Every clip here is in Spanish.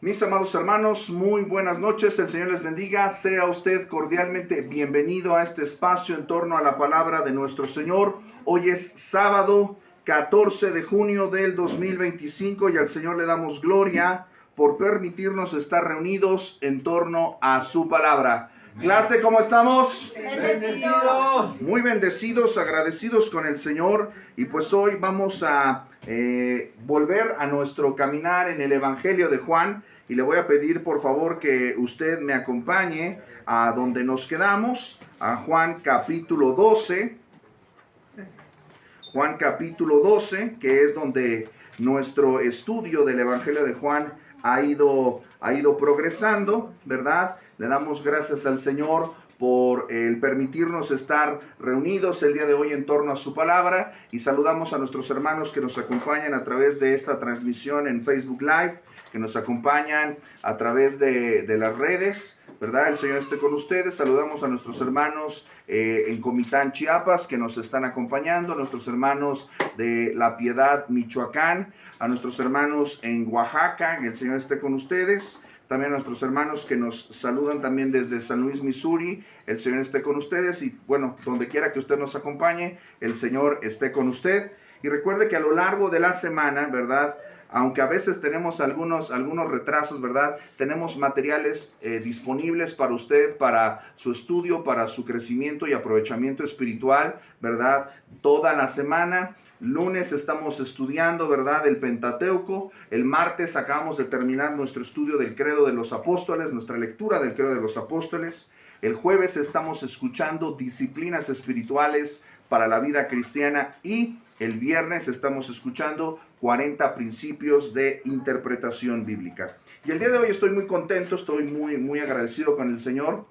Mis amados hermanos, muy buenas noches, el Señor les bendiga, sea usted cordialmente bienvenido a este espacio en torno a la palabra de nuestro Señor. Hoy es sábado 14 de junio del 2025 y al Señor le damos gloria por permitirnos estar reunidos en torno a su palabra. Clase, ¿cómo estamos? Bendecidos. Muy bendecidos, agradecidos con el Señor, y pues hoy vamos a volver a nuestro caminar en el Evangelio de Juan, y le voy a pedir por favor que usted me acompañe a donde nos quedamos, a Juan capítulo 12. Juan capítulo 12, que es donde nuestro estudio del Evangelio de Juan ha ido progresando, ¿verdad? Le damos gracias al Señor por el permitirnos estar reunidos el día de hoy en torno a su palabra, y saludamos a nuestros hermanos que nos acompañan a través de esta transmisión en Facebook Live, que nos acompañan a través de las redes, ¿verdad? El Señor esté con ustedes. Saludamos a nuestros hermanos en Comitán, Chiapas, que nos están acompañando, a nuestros hermanos de La Piedad, Michoacán, a nuestros hermanos en Oaxaca, que el Señor esté con ustedes. También a nuestros hermanos que nos saludan también desde San Luis, Missouri, el Señor esté con ustedes. Y bueno, donde quiera que usted nos acompañe, el Señor esté con usted. Y recuerde que a lo largo de la semana, ¿verdad?, aunque a veces tenemos algunos retrasos, ¿verdad?, tenemos materiales disponibles para usted, para su estudio, para su crecimiento y aprovechamiento espiritual, ¿verdad?, toda la semana. Lunes estamos estudiando, ¿verdad?, el Pentateuco. El martes acabamos de terminar nuestro estudio del Credo de los Apóstoles, nuestra lectura del Credo de los Apóstoles. El jueves estamos escuchando disciplinas espirituales para la vida cristiana, y el viernes estamos escuchando 40 principios de interpretación bíblica. Y el día de hoy estoy muy contento, estoy muy agradecido con el Señor,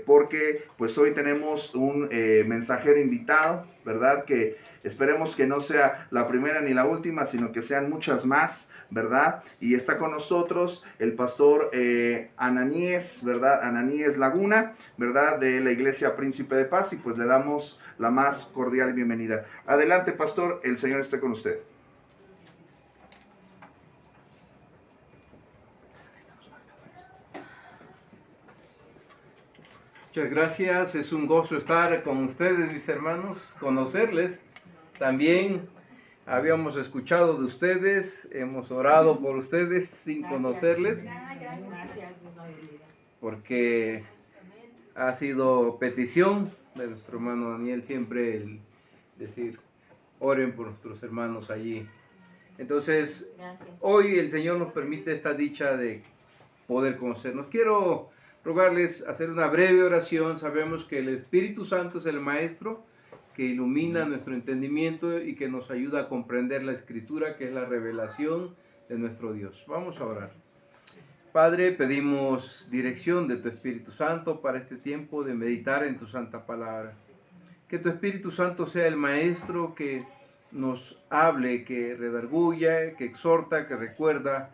porque pues hoy tenemos un mensajero invitado, ¿verdad? Que esperemos que no sea la primera ni la última, sino que sean muchas más, ¿verdad? Y está con nosotros el pastor Ananíes, ¿verdad? Ananíes Laguna, ¿verdad? De la Iglesia Príncipe de Paz, y pues le damos la más cordial bienvenida. Adelante, pastor, el Señor esté con usted. Muchas gracias, es un gozo estar con ustedes, mis hermanos, conocerles. También habíamos escuchado de ustedes, hemos orado por ustedes sin conocerles, porque ha sido petición de nuestro hermano Daniel siempre el decir, oren por nuestros hermanos allí. Entonces, hoy el Señor nos permite esta dicha de poder conocernos. Quiero rogarles hacer una breve oración. Sabemos que el Espíritu Santo es el Maestro que ilumina nuestro entendimiento y que nos ayuda a comprender la Escritura, que es la revelación de nuestro Dios. Vamos a orar. Padre, pedimos dirección de tu Espíritu Santo para este tiempo de meditar en tu santa palabra. Que tu Espíritu Santo sea el Maestro que nos hable, que redarguya, que exhorta, que recuerda.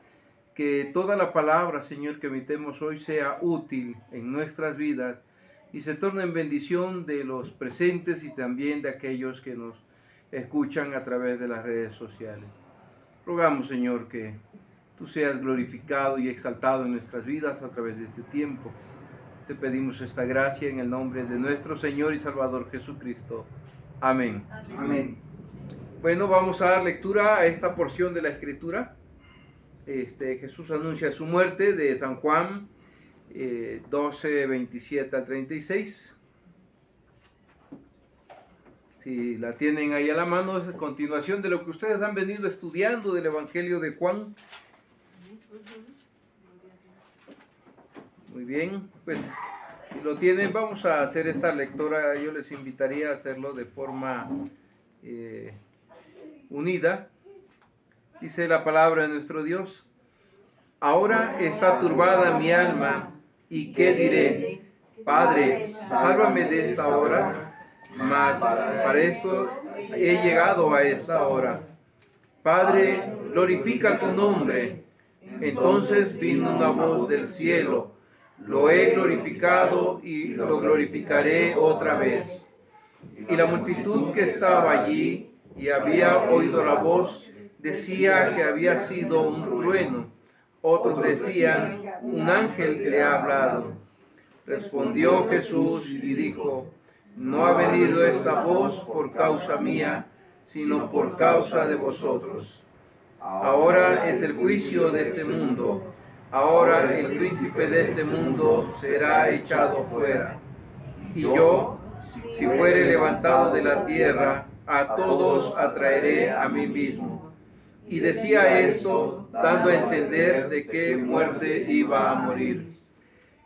Que toda la palabra, Señor, que emitemos hoy sea útil en nuestras vidas y se torne en bendición de los presentes y también de aquellos que nos escuchan a través de las redes sociales. Rogamos, Señor, que tú seas glorificado y exaltado en nuestras vidas a través de este tiempo. Te pedimos esta gracia en el nombre de nuestro Señor y Salvador Jesucristo. Amén. Amén. Bueno, vamos a dar lectura a esta porción de la Escritura. Jesús anuncia su muerte, de San Juan 12, 27 al 36. Si la tienen ahí a la mano, es a continuación de lo que ustedes han venido estudiando del Evangelio de Juan. Muy bien, pues si lo tienen, vamos a hacer esta lectura. Yo les invitaría a hacerlo de forma unida. Dice la palabra de nuestro Dios: ahora está turbada mi alma, ¿y qué diré? Padre, sálvame de esta hora, mas para eso he llegado a esta hora. Padre, glorifica tu nombre. Entonces vino una voz del cielo: lo he glorificado y lo glorificaré otra vez. Y la multitud que estaba allí y había oído la voz decía que había sido un trueno Otros decían, un ángel le ha hablado. Respondió Jesús y dijo, no ha venido esta voz por causa mía, sino por causa de vosotros. Ahora es el juicio de este mundo. Ahora el príncipe de este mundo será echado fuera. Y yo, si fuere levantado de la tierra, a todos atraeré a mí mismo. Y decía esto, dando a entender de qué muerte iba a morir.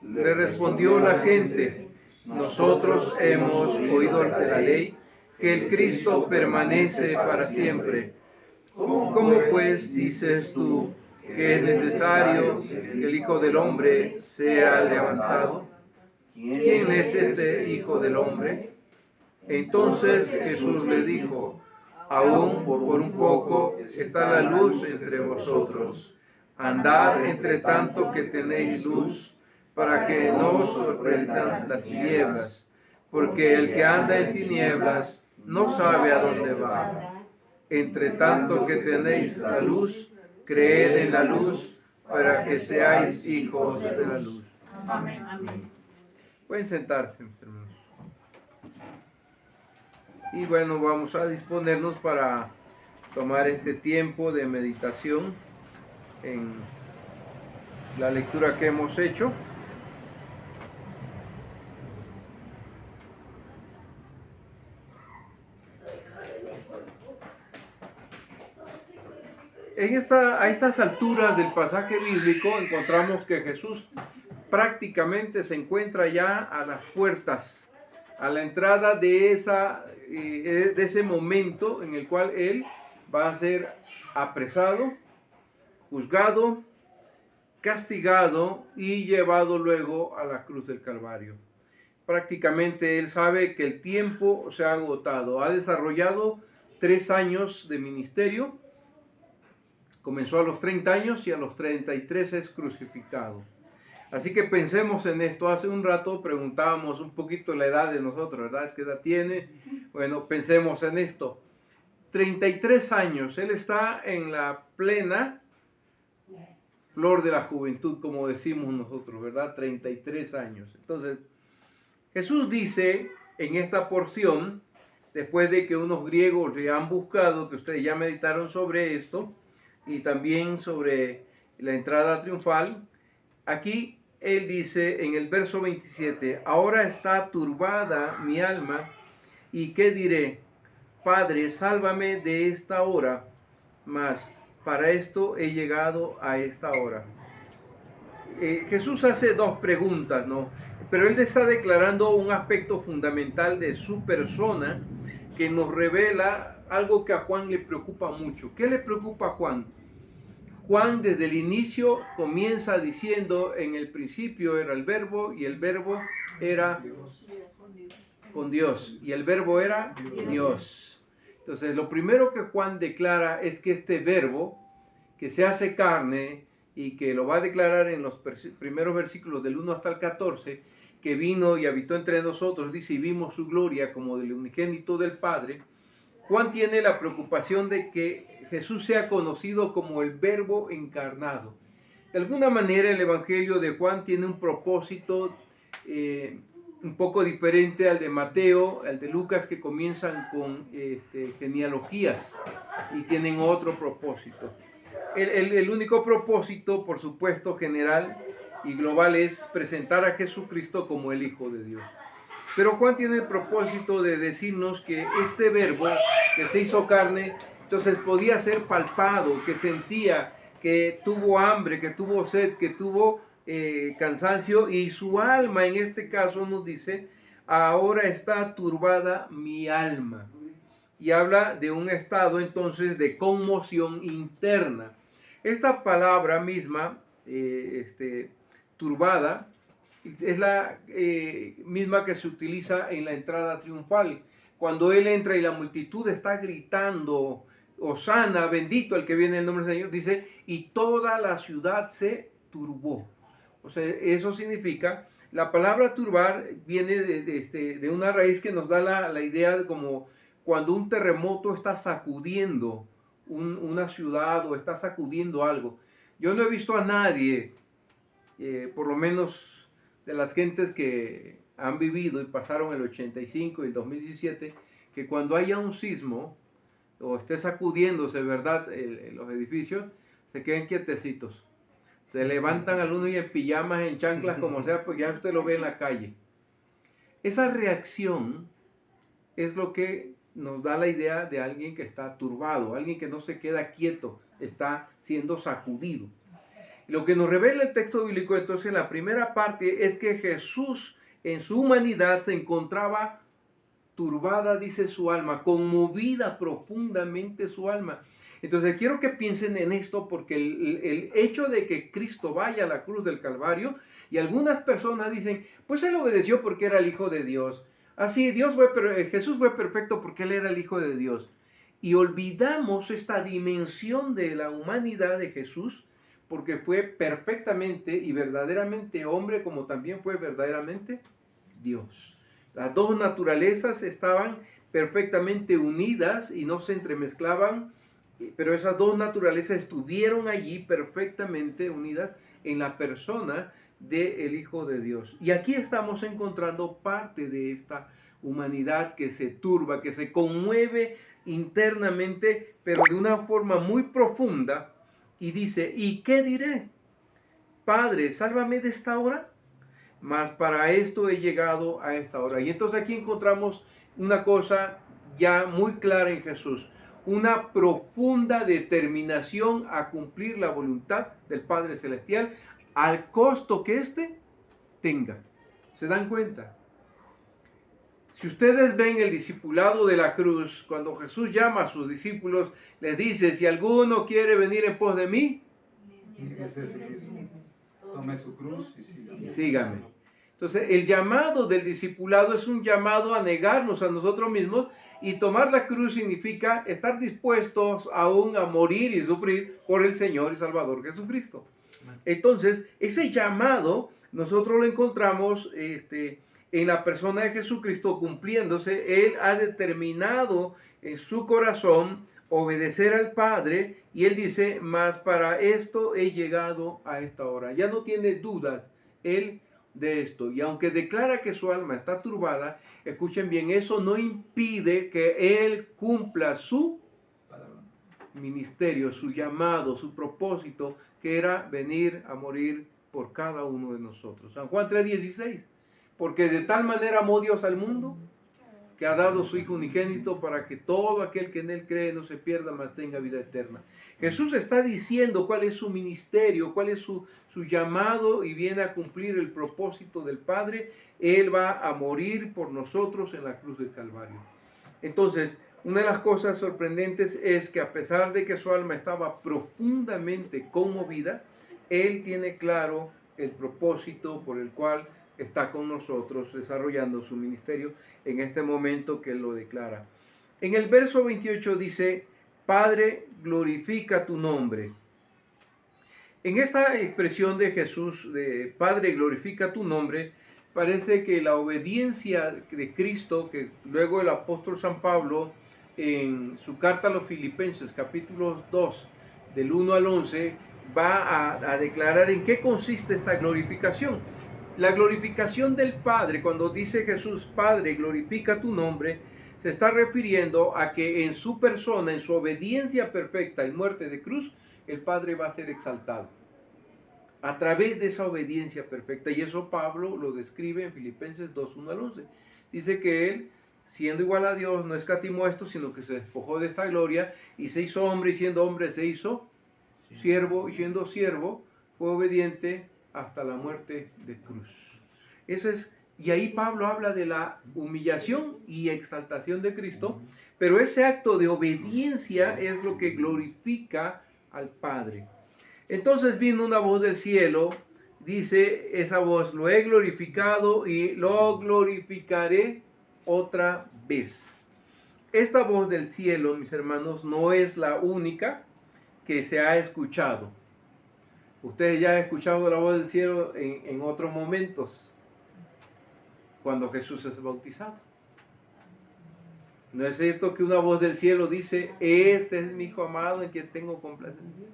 Le respondió la gente, nosotros hemos oído de la ley que el Cristo permanece para siempre. ¿Cómo pues dices tú que es necesario que el Hijo del Hombre sea levantado? ¿Quién es este Hijo del Hombre? Entonces Jesús le dijo, aún por un poco está la luz entre vosotros. Andad entre tanto que tenéis luz, para que no os sorprendan las tinieblas, porque el que anda en tinieblas no sabe a dónde va. Entre tanto que tenéis la luz, creed en la luz, para que seáis hijos de la luz. Amén. Pueden sentarse, mis hermanos. Y bueno, vamos a disponernos para tomar este tiempo de meditación en la lectura que hemos hecho. A estas alturas del pasaje bíblico encontramos que Jesús prácticamente se encuentra ya a las puertas, a la entrada de ese momento en el cual Él va a ser apresado, juzgado, castigado y llevado luego a la cruz del Calvario. Prácticamente Él sabe que el tiempo se ha agotado, ha desarrollado 3 años de ministerio. Comenzó a los 30 años y a los 33 es crucificado. Así que pensemos en esto. Hace un rato preguntábamos un poquito la edad de nosotros, ¿verdad? ¿Qué edad tiene? Bueno, pensemos en esto. 33 años, él está en la plena flor de la juventud, como decimos nosotros, ¿verdad? 33 años. Entonces, Jesús dice en esta porción, después de que unos griegos le han buscado, que ustedes ya meditaron sobre esto, y también sobre la entrada triunfal, aquí él dice en el verso 27, ahora está turbada mi alma, ¿y qué diré? Padre, sálvame de esta hora, mas para esto he llegado a esta hora. Jesús hace 2 preguntas, ¿no? Pero él está declarando un aspecto fundamental de su persona que nos revela algo que a Juan le preocupa mucho. ¿Qué le preocupa a Juan? Juan desde el inicio comienza diciendo, en el principio era el verbo y el verbo era con Dios y el verbo era Dios. Entonces lo primero que Juan declara es que este verbo que se hace carne y que lo va a declarar en los primeros versículos del 1 hasta el 14, que vino y habitó entre nosotros, dice, y vimos su gloria como del unigénito del Padre. Juan tiene la preocupación de que Jesús sea conocido como el Verbo encarnado. De alguna manera el Evangelio de Juan tiene un propósito un poco diferente al de Mateo, al de Lucas, que comienzan con genealogías y tienen otro propósito. El único propósito, por supuesto, general y global es presentar a Jesucristo como el Hijo de Dios. Pero Juan tiene el propósito de decirnos que este verbo que se hizo carne, entonces podía ser palpado, que sentía, que tuvo hambre, que tuvo sed, que tuvo cansancio, y su alma en este caso nos dice, ahora está turbada mi alma. Y habla de un estado entonces de conmoción interna. Esta palabra misma, turbada, es la misma que se utiliza en la entrada triunfal. Cuando él entra y la multitud está gritando, Hosana, bendito el que viene en el nombre del Señor, dice, y toda la ciudad se turbó. O sea, eso significa, la palabra turbar viene de una raíz que nos da la idea de como cuando un terremoto está sacudiendo una ciudad o está sacudiendo algo. Yo no he visto a nadie, por lo menos de las gentes que han vivido y pasaron el 85 y el 2017, que cuando haya un sismo o esté sacudiéndose, ¿verdad?, los edificios, se queden quietecitos. Se levantan algunos y en pijamas, en chanclas, como sea, pues ya usted lo ve en la calle. Esa reacción es lo que nos da la idea de alguien que está turbado, alguien que no se queda quieto, está siendo sacudido. Lo que nos revela el texto bíblico entonces en la primera parte es que Jesús en su humanidad se encontraba turbada, dice su alma, conmovida profundamente su alma. Entonces quiero que piensen en esto porque el hecho de que Cristo vaya a la cruz del Calvario, y algunas personas dicen, pues él obedeció porque era el Hijo de Dios. Así, Jesús fue perfecto porque él era el Hijo de Dios. Y olvidamos esta dimensión de la humanidad de Jesús porque fue perfectamente y verdaderamente hombre como también fue verdaderamente Dios. Las dos naturalezas estaban perfectamente unidas y no se entremezclaban, pero esas dos naturalezas estuvieron allí perfectamente unidas en la persona del Hijo de Dios. Y aquí estamos encontrando parte de esta humanidad que se turba, que se conmueve internamente, pero de una forma muy profunda, y dice, ¿y qué diré? Padre, sálvame de esta hora. Mas para esto he llegado a esta hora. Y entonces aquí encontramos una cosa ya muy clara en Jesús, una profunda determinación a cumplir la voluntad del Padre Celestial al costo que éste tenga. ¿Se dan cuenta? Si ustedes ven el discipulado de la cruz, cuando Jesús llama a sus discípulos, les dice, si alguno quiere venir en pos de mí, tome su cruz y sígame. Entonces, el llamado del discipulado es un llamado a negarnos a nosotros mismos, y tomar la cruz significa estar dispuestos aún a morir y sufrir por el Señor y Salvador Jesucristo. Entonces, ese llamado nosotros lo encontramos en la persona de Jesucristo cumpliéndose. Él ha determinado en su corazón obedecer al Padre, y él dice, mas para esto he llegado a esta hora. Ya no tiene dudas él de esto, y aunque declara que su alma está turbada, escuchen bien, eso no impide que él cumpla su ministerio, su llamado, su propósito, que era venir a morir por cada uno de nosotros. San Juan 3:16, porque de tal manera amó Dios al mundo, que ha dado su Hijo unigénito para que todo aquel que en él cree no se pierda, mas tenga vida eterna. Jesús está diciendo cuál es su ministerio, cuál es su llamado, y viene a cumplir el propósito del Padre. Él va a morir por nosotros en la cruz del Calvario. Entonces, una de las cosas sorprendentes es que a pesar de que su alma estaba profundamente conmovida, él tiene claro el propósito por el cual está con nosotros desarrollando su ministerio en este momento que él lo declara. En el verso 28 dice, Padre, glorifica tu nombre. En esta expresión de Jesús, de Padre, glorifica tu nombre, parece que la obediencia de Cristo, que luego el apóstol San Pablo, en su carta a los Filipenses, capítulo 2, del 1 al 11, va a declarar en qué consiste esta glorificación. La glorificación del Padre, cuando dice Jesús, Padre, glorifica tu nombre, se está refiriendo a que en su persona, en su obediencia perfecta y muerte de cruz, el Padre va a ser exaltado a través de esa obediencia perfecta. Y eso Pablo lo describe en Filipenses 2, 1 al 11. Dice que él, siendo igual a Dios, no escatimó esto, sino que se despojó de esta gloria y se hizo hombre, y siendo hombre se hizo siervo, y siendo siervo fue obediente hasta la muerte de cruz. Eso es, y ahí Pablo habla de la humillación y exaltación de Cristo, pero ese acto de obediencia es lo que glorifica al Padre. Entonces vino una voz del cielo, dice esa voz, lo he glorificado y lo glorificaré otra vez. Esta voz del cielo, mis hermanos, no es la única que se ha escuchado. Ustedes ya han escuchado la voz del cielo en otros momentos, cuando Jesús es bautizado. ¿No es cierto que una voz del cielo dice, este es mi Hijo amado en quien tengo complacencia?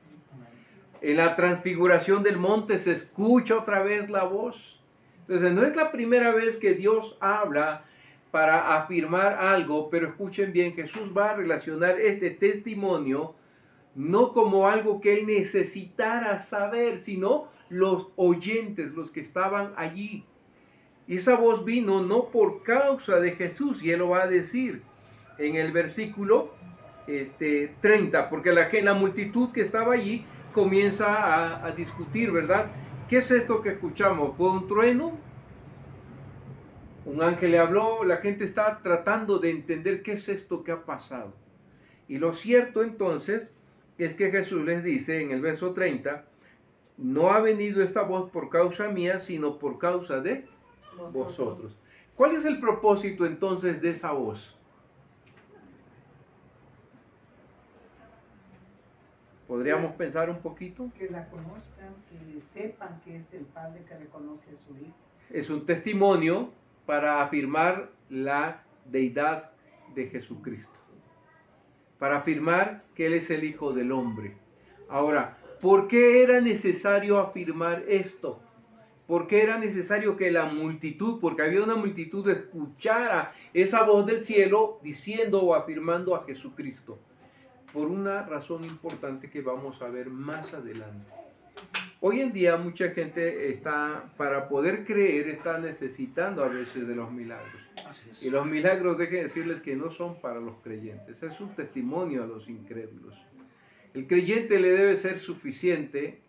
En la transfiguración del monte se escucha otra vez la voz. Entonces no es la primera vez que Dios habla para afirmar algo, pero escuchen bien, Jesús va a relacionar este testimonio no como algo que él necesitara saber, sino los oyentes, los que estaban allí. Y esa voz vino no por causa de Jesús, y él lo va a decir en el versículo 30, porque la multitud que estaba allí comienza a discutir, ¿verdad? ¿Qué es esto que escuchamos? ¿Fue un trueno? ¿Un ángel le habló? La gente está tratando de entender qué es esto que ha pasado. Y lo cierto entonces es que Jesús les dice en el verso 30, no ha venido esta voz por causa mía, sino por causa de vosotros. ¿Cuál es el propósito entonces de esa voz? ¿Podríamos pensar un poquito? Que la conozcan, que sepan que es el Padre que reconoce a su Hijo. Es un testimonio para afirmar la deidad de Jesucristo, para afirmar que Él es el Hijo del Hombre. Ahora, ¿por qué era necesario afirmar esto? ¿Por qué era necesario que la multitud, porque había una multitud, escuchara esa voz del cielo diciendo o afirmando a Jesucristo? Por una razón importante que vamos a ver más adelante. Hoy en día mucha gente está, para poder creer, está necesitando a veces de los milagros. Y los milagros, dejen decirles que no son para los creyentes, es un testimonio a los incrédulos. El creyente le debe ser suficiente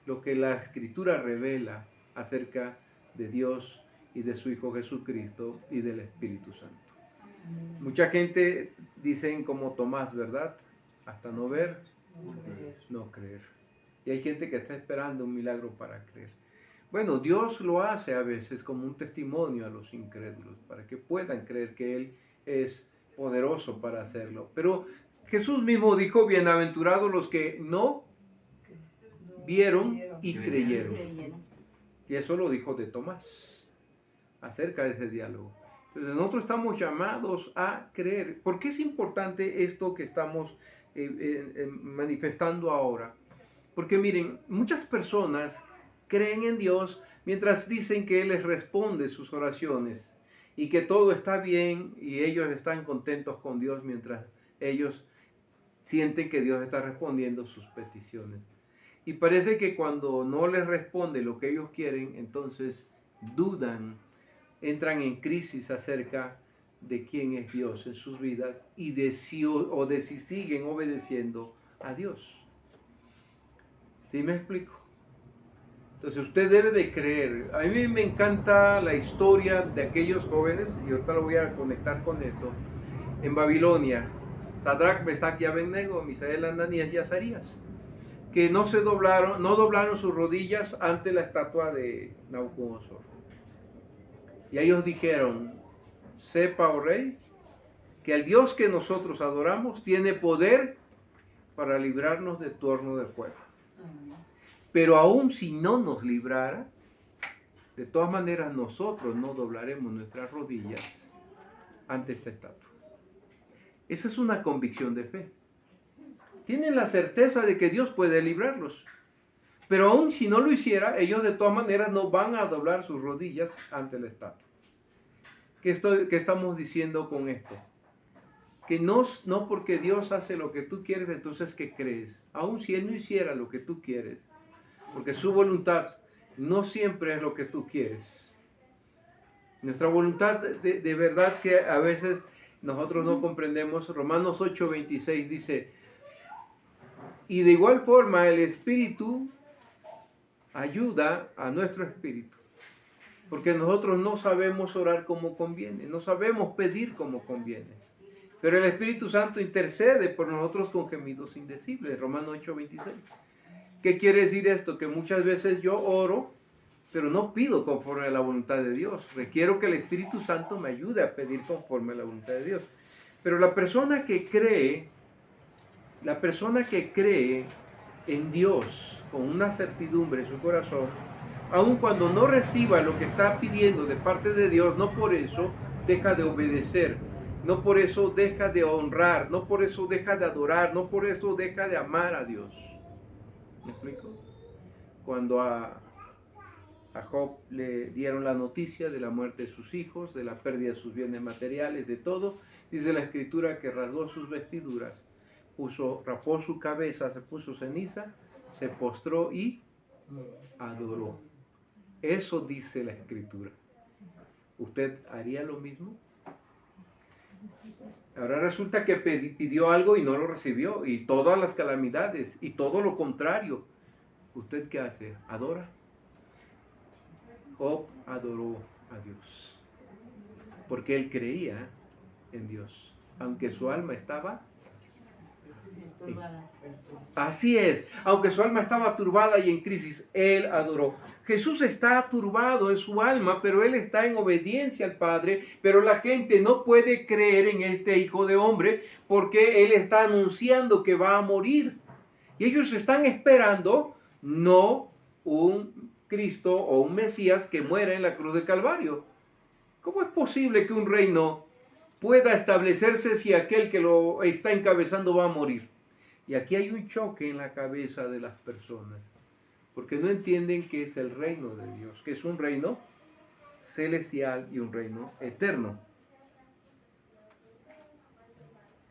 lo que la Escritura revela acerca de Dios y de su Hijo Jesucristo y del Espíritu Santo. Mucha gente dicen como Tomás, ¿verdad? Hasta no ver, no creer. Y hay gente que está esperando un milagro para creer. Bueno, Dios lo hace a veces como un testimonio a los incrédulos, para que puedan creer que Él es poderoso para hacerlo. Pero Jesús mismo dijo, bienaventurados los que no vieron y creyeron. Y eso lo dijo de Tomás, acerca de ese diálogo. Entonces nosotros estamos llamados a creer. ¿Por qué es importante esto que estamos manifestando ahora? Porque miren, muchas personas creen en Dios mientras dicen que Él les responde sus oraciones y que todo está bien y ellos están contentos con Dios mientras ellos sienten que Dios está respondiendo sus peticiones. Y parece que cuando no les responde lo que ellos quieren, entonces dudan, entran en crisis acerca de quién es Dios en sus vidas y de si siguen obedeciendo a Dios. ¿Sí me explico? Entonces usted debe de creer. A mí me encanta la historia de aquellos jóvenes, y ahorita lo voy a conectar con esto, en Babilonia, Sadrach, Mesach y Abednego, Misael, Ananías y Azarías, que no doblaron sus rodillas ante la estatua de Nabucodonosor. Y ellos dijeron, sepa, oh rey, que el Dios que nosotros adoramos tiene poder para librarnos de tu horno de fuego. Pero aún si no nos librara, de todas maneras nosotros no doblaremos nuestras rodillas ante esta estatua. Esa es una convicción de fe. Tienen la certeza de que Dios puede librarlos. Pero aún si no lo hiciera, ellos de todas maneras no van a doblar sus rodillas ante la estatua. ¿Qué estamos diciendo con esto? Que no porque Dios hace lo que tú quieres, entonces que crees. Aún si Él no hiciera lo que tú quieres, porque su voluntad no siempre es lo que tú quieres. Nuestra voluntad de verdad que a veces nosotros no comprendemos. Romanos 8:26 dice, y de igual forma el Espíritu ayuda a nuestro espíritu, porque nosotros no sabemos orar como conviene, no sabemos pedir como conviene, pero el Espíritu Santo intercede por nosotros con gemidos indecibles. Romanos 8:26. ¿Qué quiere decir esto? Que muchas veces yo oro, pero no pido conforme a la voluntad de Dios. Requiero que el Espíritu Santo me ayude a pedir conforme a la voluntad de Dios. Pero la persona que cree en Dios con una certidumbre en su corazón, aun cuando no reciba lo que está pidiendo de parte de Dios, no por eso deja de obedecer, no por eso deja de honrar, no por eso deja de adorar, no por eso deja de amar a Dios. ¿Me explico? Cuando a Job le dieron la noticia de la muerte de sus hijos, de la pérdida de sus bienes materiales, de todo, dice la Escritura que rasgó sus vestiduras, rapó su cabeza, se puso ceniza, se postró y adoró. Eso dice la Escritura. ¿Usted haría lo mismo? Ahora resulta que pidió algo y no lo recibió, y todas las calamidades, y todo lo contrario. ¿Usted qué hace? ¿Adora? Job adoró a Dios, porque él creía en Dios, aunque su alma estaba así es, aunque su alma estaba turbada y en crisis, él adoró. Jesús está turbado en su alma, pero él está en obediencia al Padre, pero la gente no puede creer en este Hijo de Hombre porque él está anunciando que va a morir. Y ellos están esperando no un Cristo o un Mesías que muera en la cruz del Calvario. ¿Cómo es posible que un reino pueda establecerse si aquel que lo está encabezando va a morir? Y aquí hay un choque en la cabeza de las personas, porque no entienden que es el reino de Dios, que es un reino celestial y un reino eterno.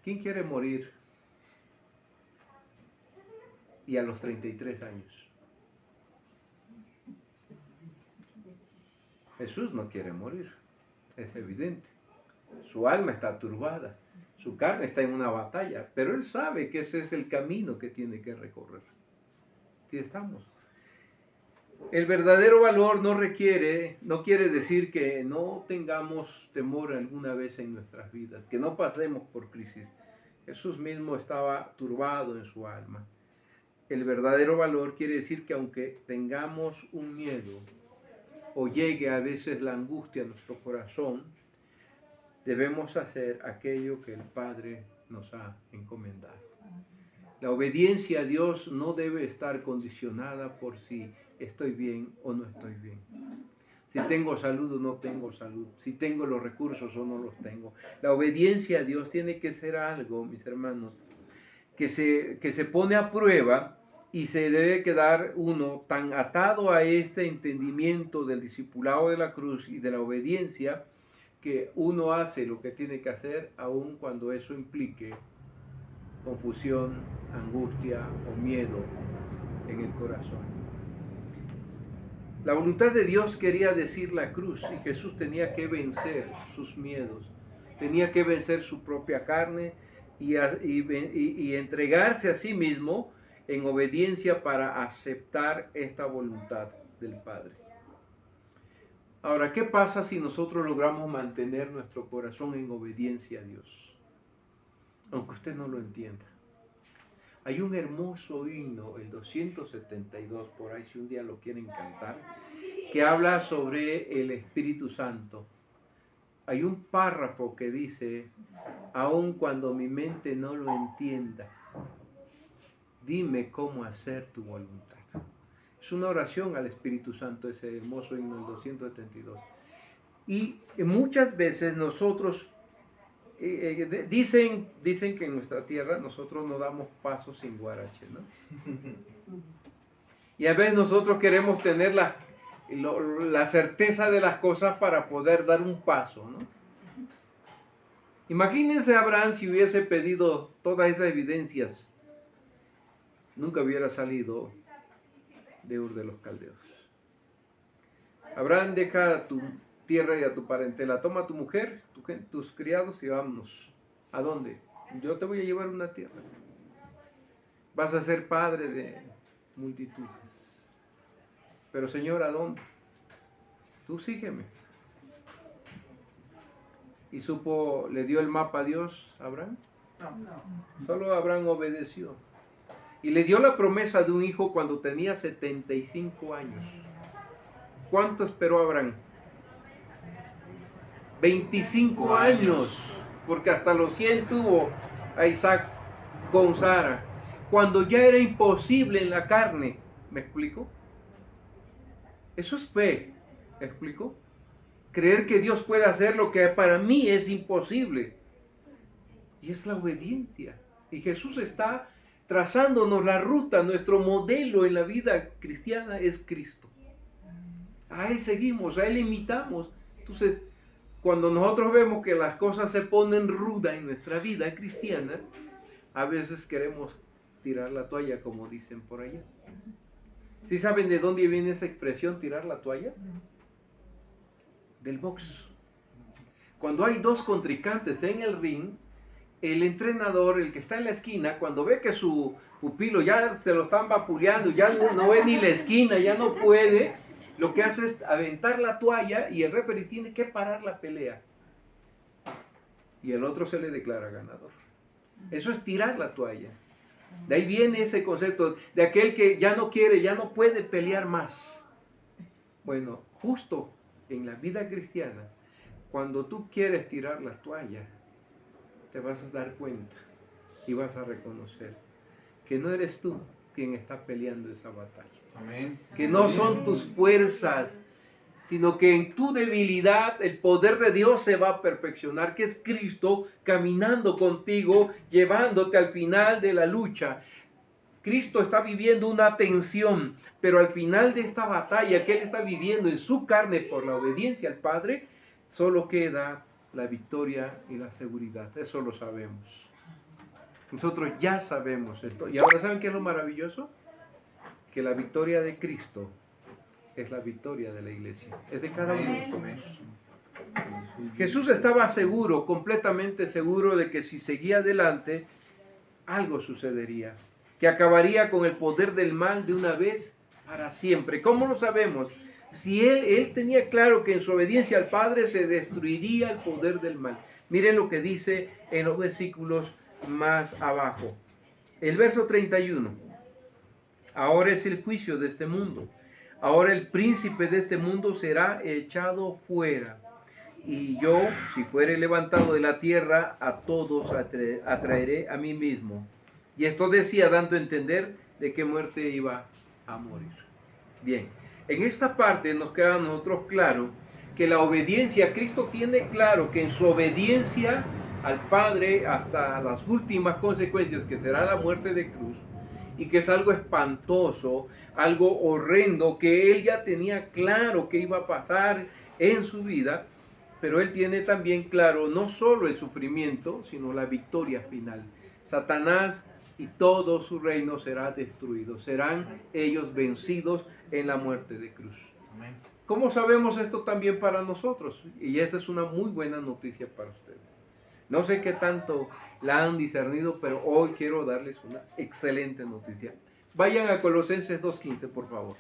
¿Quién quiere morir? Y a los 33 años. Jesús no quiere morir, es evidente. Su alma está turbada, su carne está en una batalla, pero él sabe que ese es el camino que tiene que recorrer. Aquí estamos. El verdadero valor no quiere decir que no tengamos temor alguna vez en nuestras vidas, que no pasemos por crisis. Jesús mismo estaba turbado en su alma. El verdadero valor quiere decir que aunque tengamos un miedo o llegue a veces la angustia a nuestro corazón, debemos hacer aquello que el Padre nos ha encomendado. La obediencia a Dios no debe estar condicionada por si estoy bien o no estoy bien. Si tengo salud o no tengo salud. Si tengo los recursos o no los tengo. La obediencia a Dios tiene que ser algo, mis hermanos, que se pone a prueba y se debe quedar uno tan atado a este entendimiento del discipulado de la cruz y de la obediencia que uno hace lo que tiene que hacer aun cuando eso implique confusión, angustia o miedo en el corazón. La voluntad de Dios quería decir la cruz y Jesús tenía que vencer sus miedos, tenía que vencer su propia carne y entregarse a sí mismo en obediencia para aceptar esta voluntad del Padre. Ahora, ¿qué pasa si nosotros logramos mantener nuestro corazón en obediencia a Dios? Aunque usted no lo entienda. Hay un hermoso himno, el 272, por ahí si un día lo quieren cantar, que habla sobre el Espíritu Santo. Hay un párrafo que dice, aun cuando mi mente no lo entienda, dime cómo hacer tu voluntad. Es una oración al Espíritu Santo, ese hermoso himno, el 272. Y muchas veces nosotros, dicen que en nuestra tierra nosotros no damos pasos sin guarache, ¿no? Y a veces nosotros queremos tener la certeza de las cosas para poder dar un paso, ¿no? Imagínense Abraham si hubiese pedido todas esas evidencias, nunca hubiera salido de Ur de los Caldeos. Abraham, deja a tu tierra y a tu parentela, toma a tu mujer, tus criados y vámonos. ¿A dónde? Yo te voy a llevar a una tierra. Vas a ser padre de multitudes. Pero Señor, ¿a dónde? Tú sígueme. ¿Y le dio el mapa a Dios a Abraham? No. Solo Abraham obedeció. Y le dio la promesa de un hijo cuando tenía 75 años. ¿Cuánto esperó Abraham? 25 años. Porque hasta los 100 tuvo a Isaac con Sara. Cuando ya era imposible en la carne. ¿Me explico? Eso es fe. ¿Me explico? Creer que Dios puede hacer lo que para mí es imposible. Y es la obediencia. Y Jesús está trazándonos la ruta, nuestro modelo en la vida cristiana es Cristo. A Él seguimos, a Él imitamos. Entonces, cuando nosotros vemos que las cosas se ponen rudas en nuestra vida cristiana, a veces queremos tirar la toalla, como dicen por allá. ¿Sí saben de dónde viene esa expresión, tirar la toalla? Del box. Cuando hay dos contrincantes en el ring, el entrenador, el que está en la esquina, cuando ve que su pupilo ya se lo están vapuleando, ya no ve ni la esquina, ya no puede, lo que hace es aventar la toalla y el referee tiene que parar la pelea. Y el otro se le declara ganador. Eso es tirar la toalla. De ahí viene ese concepto de aquel que ya no quiere, ya no puede pelear más. Bueno, justo en la vida cristiana, cuando tú quieres tirar la toalla, te vas a dar cuenta y vas a reconocer que no eres tú quien está peleando esa batalla. Amén. Que no son tus fuerzas, sino que en tu debilidad el poder de Dios se va a perfeccionar, que es Cristo caminando contigo, llevándote al final de la lucha. Cristo está viviendo una tensión, pero al final de esta batalla que Él está viviendo en su carne por la obediencia al Padre, solo queda la victoria y la seguridad. Eso lo sabemos. Nosotros ya sabemos esto. Y ahora, ¿saben qué es lo maravilloso? Que la victoria de Cristo es la victoria de la iglesia. Es de cada uno de nosotros. Jesús estaba seguro, completamente seguro de que si seguía adelante, algo sucedería. Que acabaría con el poder del mal de una vez para siempre. ¿Cómo lo sabemos? Si él tenía claro que en su obediencia al Padre se destruiría el poder del mal. Miren lo que dice en los versículos más abajo. El verso 31. Ahora es el juicio de este mundo. Ahora el príncipe de este mundo será echado fuera. Y yo, si fuere levantado de la tierra, a todos atraeré a mí mismo. Y esto decía dando a entender de qué muerte iba a morir. Bien, en esta parte nos queda a nosotros claro que la obediencia, Cristo tiene claro que en su obediencia al Padre hasta las últimas consecuencias, que será la muerte de cruz, y que es algo espantoso, algo horrendo, que Él ya tenía claro que iba a pasar en su vida, pero Él tiene también claro no solo el sufrimiento, sino la victoria final. Satanás y todo su reino será destruido, serán ellos vencidos en la muerte de cruz. Amén. ¿Cómo sabemos esto también para nosotros? Y esta es una muy buena noticia para ustedes. No sé qué tanto la han discernido, pero hoy quiero darles una excelente noticia. Vayan a Colosenses 2.15, por favor.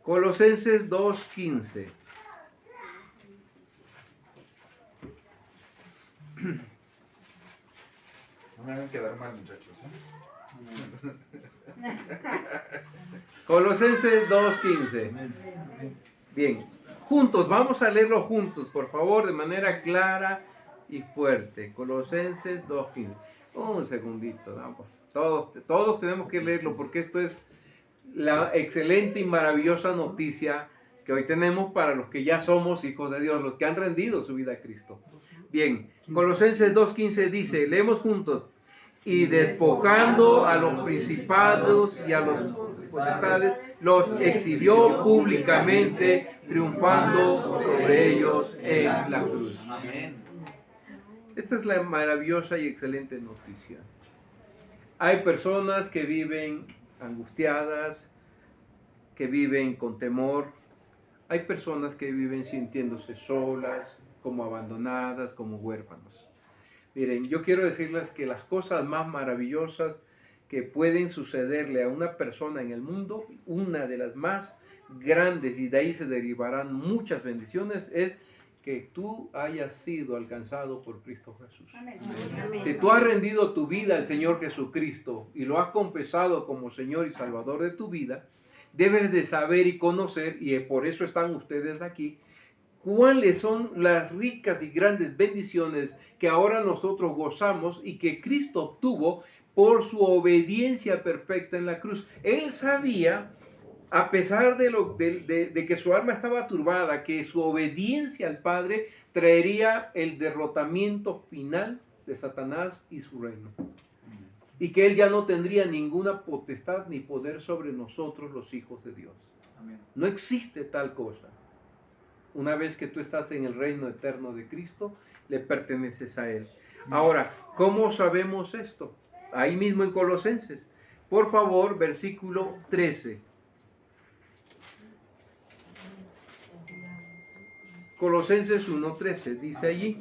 Colosenses 2.15. No me hagan quedar mal, muchachos. Colosenses 2.15. Bien, juntos, vamos a leerlo juntos, por favor, de manera clara y fuerte. Colosenses 2.15. Un segundito, vamos. Todos tenemos que leerlo porque esto es la excelente y maravillosa noticia que hoy tenemos para los que ya somos hijos de Dios, los que han rendido su vida a Cristo. Bien, Colosenses 2.15 dice, leemos juntos, y despojando a los principados y a los potestades, los exhibió públicamente, triunfando sobre ellos en la cruz. Esta es la maravillosa y excelente noticia. Hay personas que viven angustiadas, que viven con temor. Hay personas que viven sintiéndose solas, como abandonadas, como huérfanos. Miren, yo quiero decirles que las cosas más maravillosas que pueden sucederle a una persona en el mundo, una de las más grandes, y de ahí se derivarán muchas bendiciones, es que tú hayas sido alcanzado por Cristo Jesús. Amén. Si tú has rendido tu vida al Señor Jesucristo y lo has confesado como Señor y Salvador de tu vida, debes de saber y conocer, y por eso están ustedes aquí, cuáles son las ricas y grandes bendiciones que ahora nosotros gozamos y que Cristo obtuvo por su obediencia perfecta en la cruz. Él sabía, a pesar de que su alma estaba turbada, que su obediencia al Padre traería el derrotamiento final de Satanás y su reino. Y que él ya no tendría ninguna potestad ni poder sobre nosotros los hijos de Dios. Amén. No existe tal cosa. Una vez que tú estás en el reino eterno de Cristo, le perteneces a Él. Ahora, ¿cómo sabemos esto? Ahí mismo en Colosenses. Por favor, versículo 13. Colosenses 1:13, dice allí.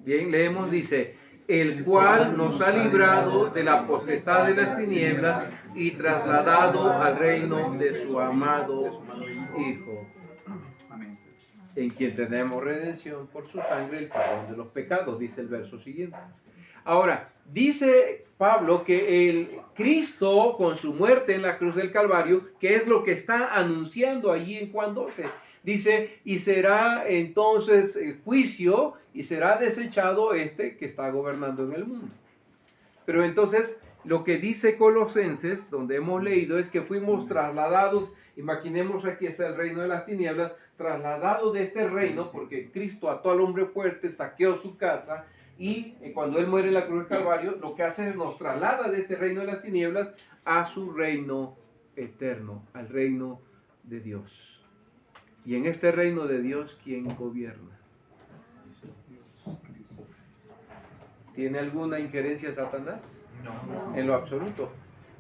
Bien, leemos, dice, el cual nos ha librado de la potestad de las tinieblas y trasladado al reino de su amado Hijo, Amén. en quien tenemos redención por su sangre, el perdón de los pecados, dice el verso siguiente. Ahora, dice Pablo que el Cristo, con su muerte en la cruz del Calvario, que es lo que está anunciando allí en Juan 12, dice, y será entonces el juicio y será desechado este que está gobernando en el mundo. Pero entonces, lo que dice Colosenses, donde hemos leído, es que fuimos trasladados, imaginemos aquí está el reino de las tinieblas, trasladados de este reino, porque Cristo ató al hombre fuerte, saqueó su casa, y cuando Él muere en la cruz del Calvario, lo que hace es nos traslada de este reino de las tinieblas a su reino eterno, al reino de Dios. Y en este reino de Dios, ¿quién gobierna? ¿Tiene alguna injerencia Satanás? No. En lo absoluto,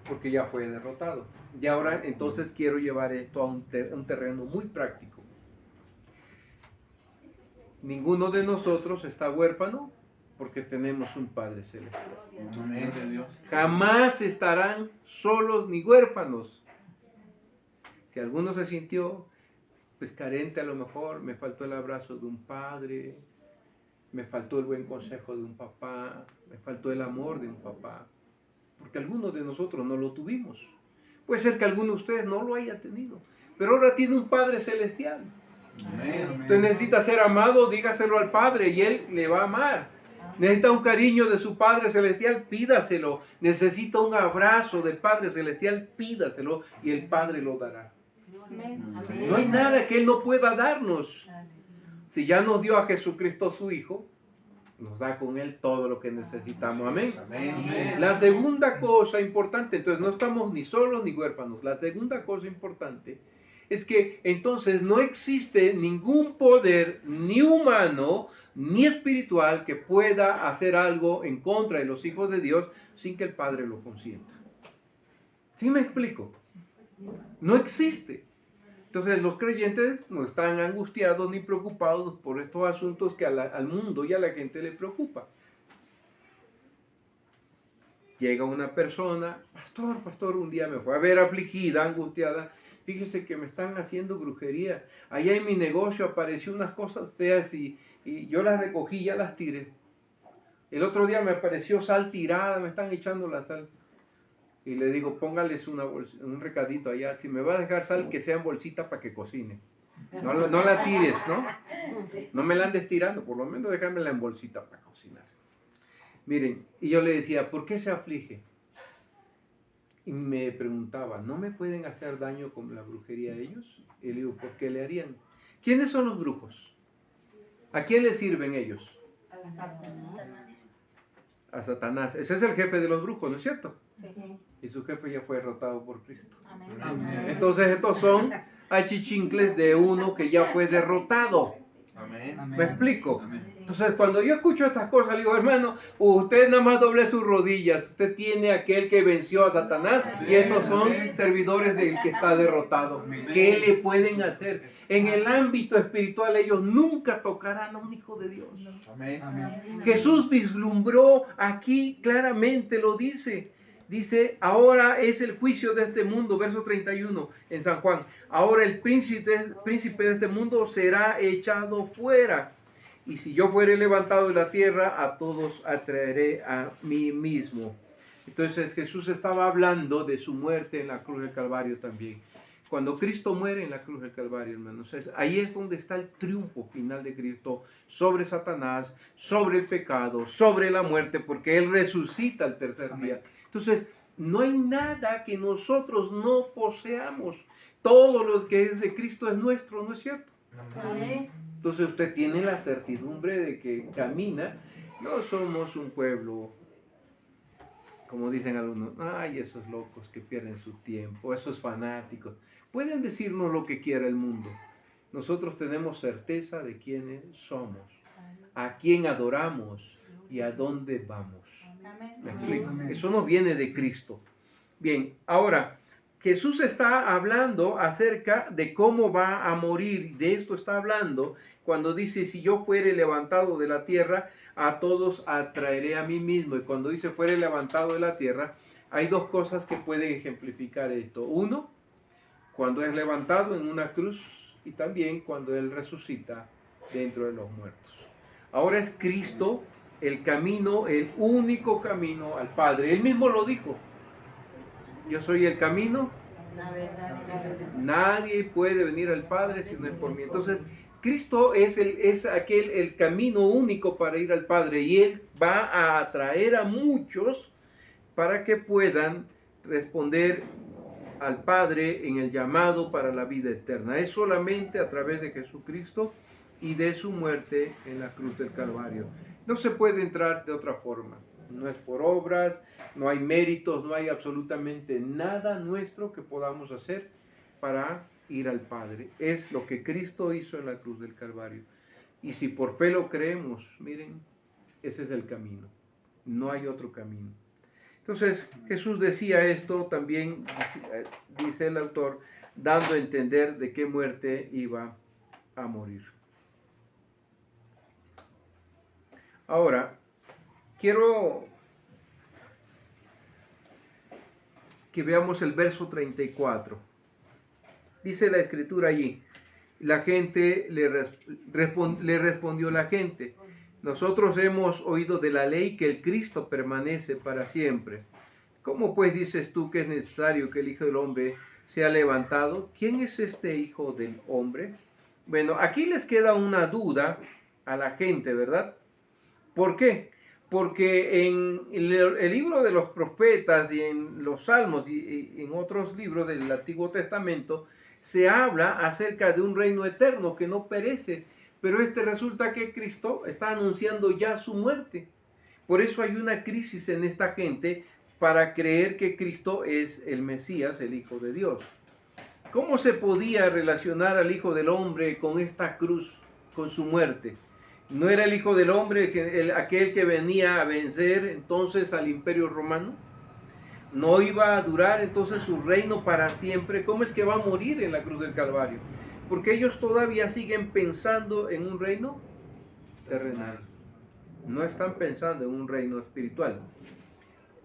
porque ya fue derrotado. Y ahora entonces quiero llevar esto a un terreno muy práctico. Ninguno de nosotros está huérfano porque tenemos un Padre Celestial. Amén de Dios. Jamás estarán solos ni huérfanos. Si alguno se sintió pues carente, a lo mejor me faltó el abrazo de un padre, me faltó el buen consejo de un papá, me faltó el amor de un papá, porque algunos de nosotros no lo tuvimos. Puede ser que alguno de ustedes no lo haya tenido, pero ahora tiene un Padre Celestial. Amén. Usted necesita ser amado, dígaselo al Padre y Él le va a amar. Necesita un cariño de su Padre Celestial, pídaselo. Necesita un abrazo del Padre Celestial, pídaselo y el Padre lo dará. No hay nada que Él no pueda darnos. Si ya nos dio a Jesucristo su Hijo, nos da con Él todo lo que necesitamos. Amén. Amén. La segunda cosa importante, entonces no estamos ni solos ni huérfanos. La segunda cosa importante es que entonces no existe ningún poder, ni humano, ni espiritual, que pueda hacer algo en contra de los hijos de Dios sin que el Padre lo consienta. ¿Sí me explico? No existe. Entonces los creyentes no están angustiados ni preocupados por estos asuntos que al mundo y a la gente le preocupa. Llega una persona, pastor, un día me fue a ver afligida, angustiada. Fíjese que me están haciendo brujería. Allá en mi negocio apareció unas cosas feas y yo las recogí, ya las tiré. El otro día me apareció sal tirada, me están echando la sal. Y le digo, póngales un recadito allá. Si me va a dejar sal, que sea en bolsita para que cocine. No la tires, ¿no? No me la andes tirando, por lo menos déjamela en bolsita para cocinar. Miren, y yo le decía, ¿por qué se aflige? Y me preguntaba, ¿no me pueden hacer daño con la brujería ellos? Y le digo, ¿por qué le harían? ¿Quiénes son los brujos? ¿A quién les sirven ellos? A Satanás. Ese es el jefe de los brujos, ¿no es cierto? Sí. Y su jefe ya fue derrotado por Cristo. Amén. Entonces estos son achichincles de uno que ya fue derrotado. Amén. ¿Me explico? Amén. Entonces cuando yo escucho estas cosas, le digo, hermano, usted nada más doble sus rodillas. Usted tiene aquel que venció a Satanás y estos son servidores del que está derrotado. ¿Qué le pueden hacer? En el ámbito espiritual ellos nunca tocarán a un hijo de Dios. Amén. Jesús vislumbró aquí, claramente lo dice. Dice, ahora es el juicio de este mundo, verso 31 en San Juan. Ahora el príncipe de este mundo será echado fuera. Y si yo fuere levantado de la tierra, a todos atraeré a mí mismo. Entonces Jesús estaba hablando de su muerte en la cruz del Calvario también. Cuando Cristo muere en la cruz del Calvario, hermanos, ahí es donde está el triunfo final de Cristo sobre Satanás, sobre el pecado, sobre la muerte, porque Él resucita al tercer día. Entonces, no hay nada que nosotros no poseamos. todo lo que es de Cristo es nuestro, ¿no es cierto? Amén. Entonces usted tiene la certidumbre de que camina. No somos un pueblo, como dicen algunos, ay, esos locos que pierden su tiempo, esos fanáticos. Pueden decirnos lo que quiera el mundo. Nosotros tenemos certeza de quiénes somos, a quién adoramos y a dónde vamos. ¿Me explico? Eso nos viene de Cristo. Bien, ahora, Jesús está hablando acerca de cómo va a morir. De esto está hablando cuando dice, si yo fuere levantado de la tierra, a todos atraeré a mí mismo. Y cuando dice fuere levantado de la tierra, hay dos cosas que pueden ejemplificar esto. Uno, cuando es levantado en una cruz, y también cuando Él resucita dentro de los muertos. Ahora es Cristo el camino, el único camino al Padre. Él mismo lo dijo. Yo soy el camino. Nadie puede venir al Padre si no es por mí. Entonces, Cristo es el camino único para ir al Padre, y Él va a atraer a muchos para que puedan responder al Padre en el llamado para la vida eterna. Es solamente a través de Jesucristo y de su muerte en la cruz del Calvario. No se puede entrar de otra forma. No es por obras, no hay méritos, no hay absolutamente nada nuestro que podamos hacer para ir al Padre. Es lo que Cristo hizo en la cruz del Calvario. Y si por fe lo creemos, miren, ese es el camino. No hay otro camino. Entonces, Jesús decía esto también, dice el autor, dando a entender de qué muerte iba a morir. Ahora, quiero que veamos el verso 34. Dice la escritura allí, la gente le respondió la gente, nosotros hemos oído de la ley que el Cristo permanece para siempre. ¿Cómo pues dices tú que es necesario que el Hijo del Hombre sea levantado? ¿Quién es este Hijo del Hombre? Bueno, aquí les queda una duda a la gente, ¿verdad? ¿Por qué? Porque en el libro de los profetas y en los salmos y en otros libros del Antiguo Testamento se habla acerca de un reino eterno que no perece, pero resulta que Cristo está anunciando ya su muerte. Por eso hay una crisis en esta gente para creer que Cristo es el Mesías, el Hijo de Dios. ¿Cómo se podía relacionar al Hijo del Hombre con esta cruz, con su muerte? ¿No era el Hijo del Hombre aquel que venía a vencer entonces al Imperio Romano? ¿No iba a durar entonces su reino para siempre? ¿Cómo es que va a morir en la cruz del Calvario? Porque ellos todavía siguen pensando en un reino terrenal. No están pensando en un reino espiritual.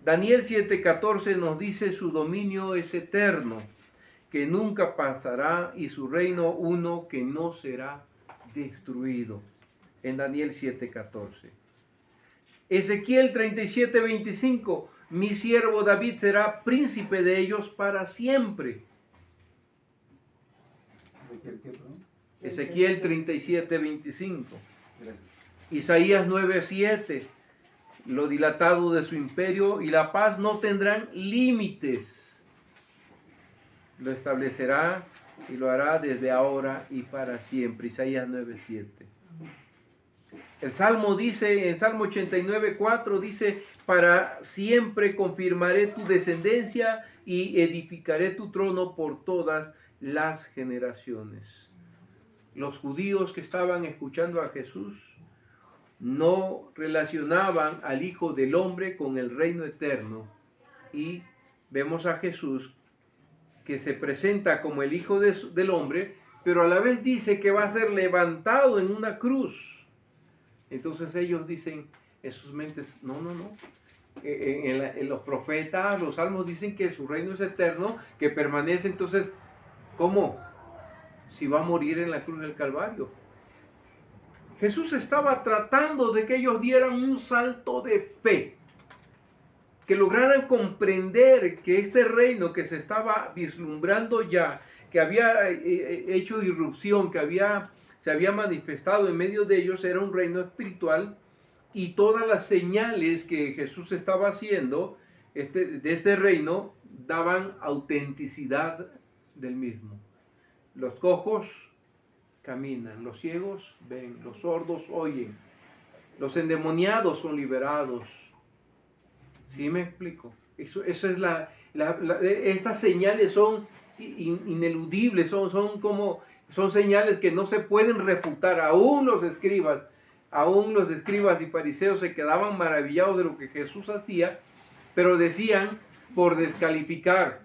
Daniel 7:14 nos dice, su dominio es eterno, que nunca pasará, y su reino uno que no será destruido. En Daniel 7:14. Ezequiel 37:25, mi siervo David será príncipe de ellos para siempre. Ezequiel 37:25. Isaías 9:7, lo dilatado de su imperio y la paz no tendrán límites. Lo establecerá y lo hará desde ahora y para siempre. Isaías 9:7. El Salmo dice, en Salmo 89:4 dice, para siempre confirmaré tu descendencia y edificaré tu trono por todas las generaciones. Los judíos que estaban escuchando a Jesús no relacionaban al Hijo del Hombre con el reino eterno, y vemos a Jesús que se presenta como el Hijo del Hombre, pero a la vez dice que va a ser levantado en una cruz. Entonces ellos dicen en sus mentes, no. En los profetas, los salmos dicen que su reino es eterno, que permanece. Entonces, ¿cómo? Si va a morir en la cruz del Calvario. Jesús estaba tratando de que ellos dieran un salto de fe, que lograran comprender que este reino que se estaba vislumbrando ya, que había hecho irrupción, que se había manifestado en medio de ellos, era un reino espiritual, y todas las señales que Jesús estaba haciendo de este reino daban autenticidad del mismo. Los cojos caminan, los ciegos ven, los sordos oyen, los endemoniados son liberados. ¿Sí me explico? Eso es estas señales son ineludibles, son señales que no se pueden refutar. Aún los escribas y fariseos se quedaban maravillados de lo que Jesús hacía, pero decían, por descalificar,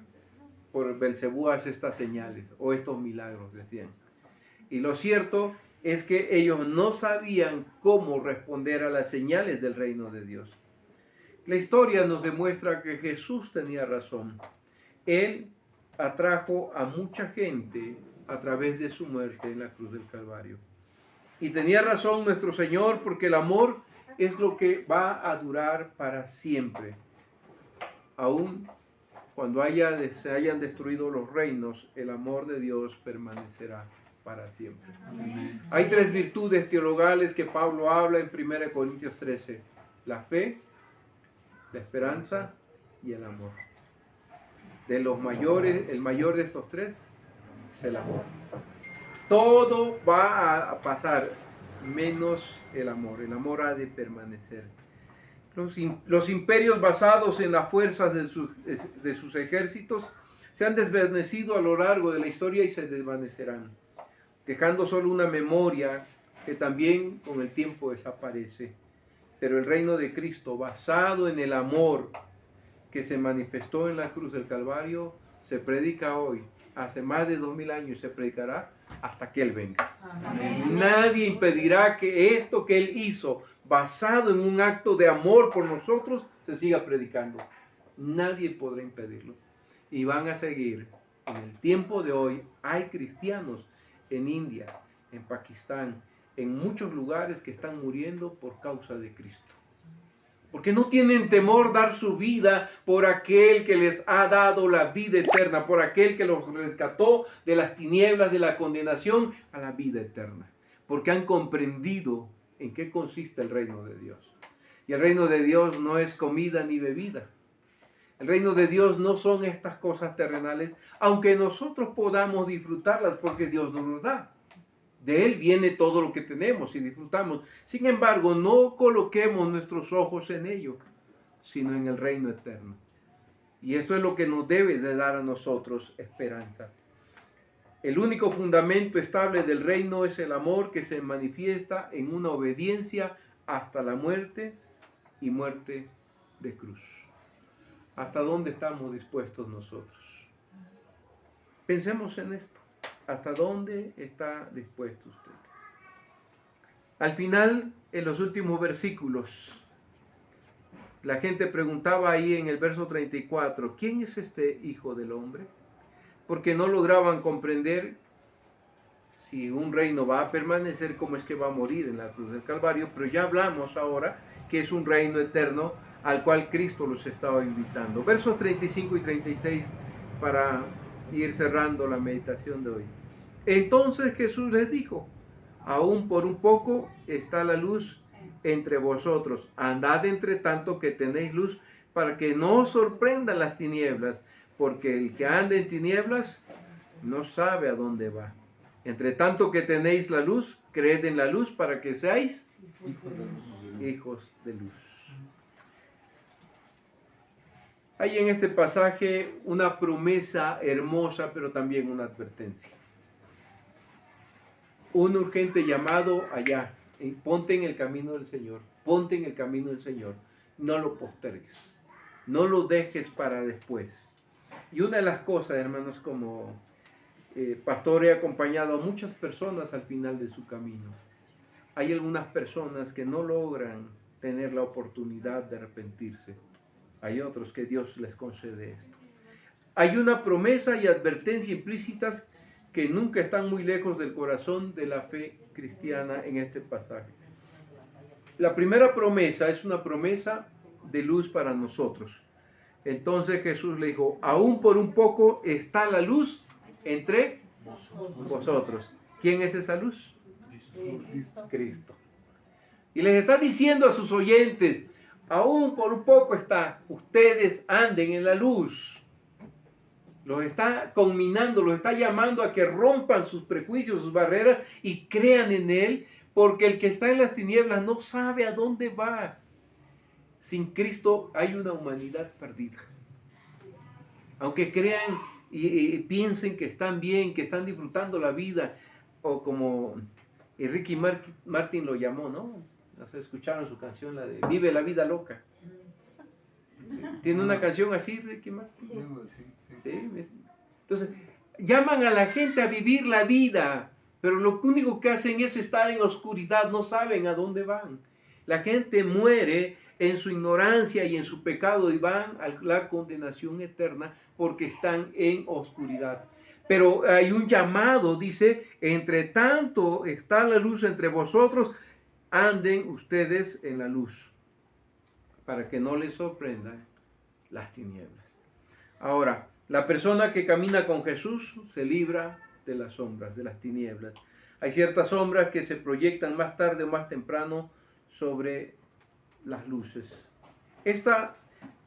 por Belcebú hace estas señales o estos milagros, decían. Y lo cierto es que ellos no sabían cómo responder a las señales del reino de Dios. La historia nos demuestra que Jesús tenía razón. Él atrajo a mucha gente a través de su muerte en la cruz del Calvario. Y tenía razón nuestro Señor, porque el amor es lo que va a durar para siempre. Aún cuando se hayan destruido los reinos, el amor de Dios permanecerá para siempre. Amén. Hay 3 virtudes teologales que Pablo habla en 1 Corintios 13. La fe, la esperanza y el amor. De los mayores, el mayor de estos 3 es el amor. Todo va a pasar menos el amor. El amor ha de permanecer. Los imperios basados en las fuerzas de sus ejércitos se han desvanecido a lo largo de la historia y se desvanecerán, dejando solo una memoria que también con el tiempo desaparece. Pero el reino de Cristo, basado en el amor que se manifestó en la cruz del Calvario, se predica hoy. Hace más de 2000 años se predicará hasta que Él venga. Amén. Nadie impedirá que esto que Él hizo, basado en un acto de amor por nosotros, se siga predicando. Nadie podrá impedirlo. Y van a seguir. En el tiempo de hoy hay cristianos en India, en Pakistán, en muchos lugares que están muriendo por causa de Cristo. Porque no tienen temor dar su vida por aquel que les ha dado la vida eterna, por aquel que los rescató de las tinieblas, de la condenación, a la vida eterna. Porque han comprendido en qué consiste el reino de Dios. Y el reino de Dios no es comida ni bebida. El reino de Dios no son estas cosas terrenales, aunque nosotros podamos disfrutarlas porque Dios nos las da. De Él viene todo lo que tenemos y disfrutamos. Sin embargo, no coloquemos nuestros ojos en ello, sino en el reino eterno. Y esto es lo que nos debe de dar a nosotros esperanza. El único fundamento estable del reino es el amor que se manifiesta en una obediencia hasta la muerte y muerte de cruz. ¿Hasta dónde estamos dispuestos nosotros? Pensemos en esto. ¿Hasta dónde está dispuesto usted? Al final, en los últimos versículos, la gente preguntaba ahí en el verso 34, ¿quién es este Hijo del Hombre? Porque no lograban comprender si un reino va a permanecer, cómo es que va a morir en la cruz del Calvario, pero ya hablamos ahora que es un reino eterno al cual Cristo los estaba invitando. Versos 35 y 36 para ir cerrando la meditación de hoy. Entonces Jesús les dijo, aún por un poco está la luz entre vosotros, andad entre tanto que tenéis luz, para que no os sorprendan las tinieblas, porque el que anda en tinieblas no sabe a dónde va. Entre tanto que tenéis la luz, creed en la luz para que seáis hijos de luz. Hay en este pasaje una promesa hermosa, pero también una advertencia. Un urgente llamado allá. Ponte en el camino del Señor. Ponte en el camino del Señor. No lo postergues. No lo dejes para después. Y una de las cosas, hermanos, como pastor, he acompañado a muchas personas al final de su camino. Hay algunas personas que no logran tener la oportunidad de arrepentirse. Hay otros que Dios les concede esto. Hay una promesa y advertencia implícitas que nunca están muy lejos del corazón de la fe cristiana en este pasaje. La primera promesa es una promesa de luz para nosotros. Entonces Jesús le dijo, aún por un poco está la luz entre vosotros. ¿Quién es esa luz? Cristo. Y les está diciendo a sus oyentes, aún por un poco está, ustedes anden en la luz. Los está conminando, los está llamando a que rompan sus prejuicios, sus barreras y crean en Él, porque el que está en las tinieblas no sabe a dónde va. Sin Cristo hay una humanidad perdida. Aunque crean y piensen que están bien, que están disfrutando la vida, o como Ricky Martin lo llamó, ¿no? No sé, escucharon su canción, la de Vive la vida loca. ¿Tiene una canción así, Ricky Martin? Sí. Entonces, llaman a la gente a vivir la vida, pero lo único que hacen es estar en oscuridad, no saben a dónde van. La gente muere en su ignorancia y en su pecado y van a la condenación eterna porque están en oscuridad. Pero hay un llamado, dice, entre tanto está la luz entre vosotros, anden ustedes en la luz, para que no les sorprendan las tinieblas. Ahora, la persona que camina con Jesús se libra de las sombras, de las tinieblas. Hay ciertas sombras que se proyectan más tarde o más temprano sobre las luces.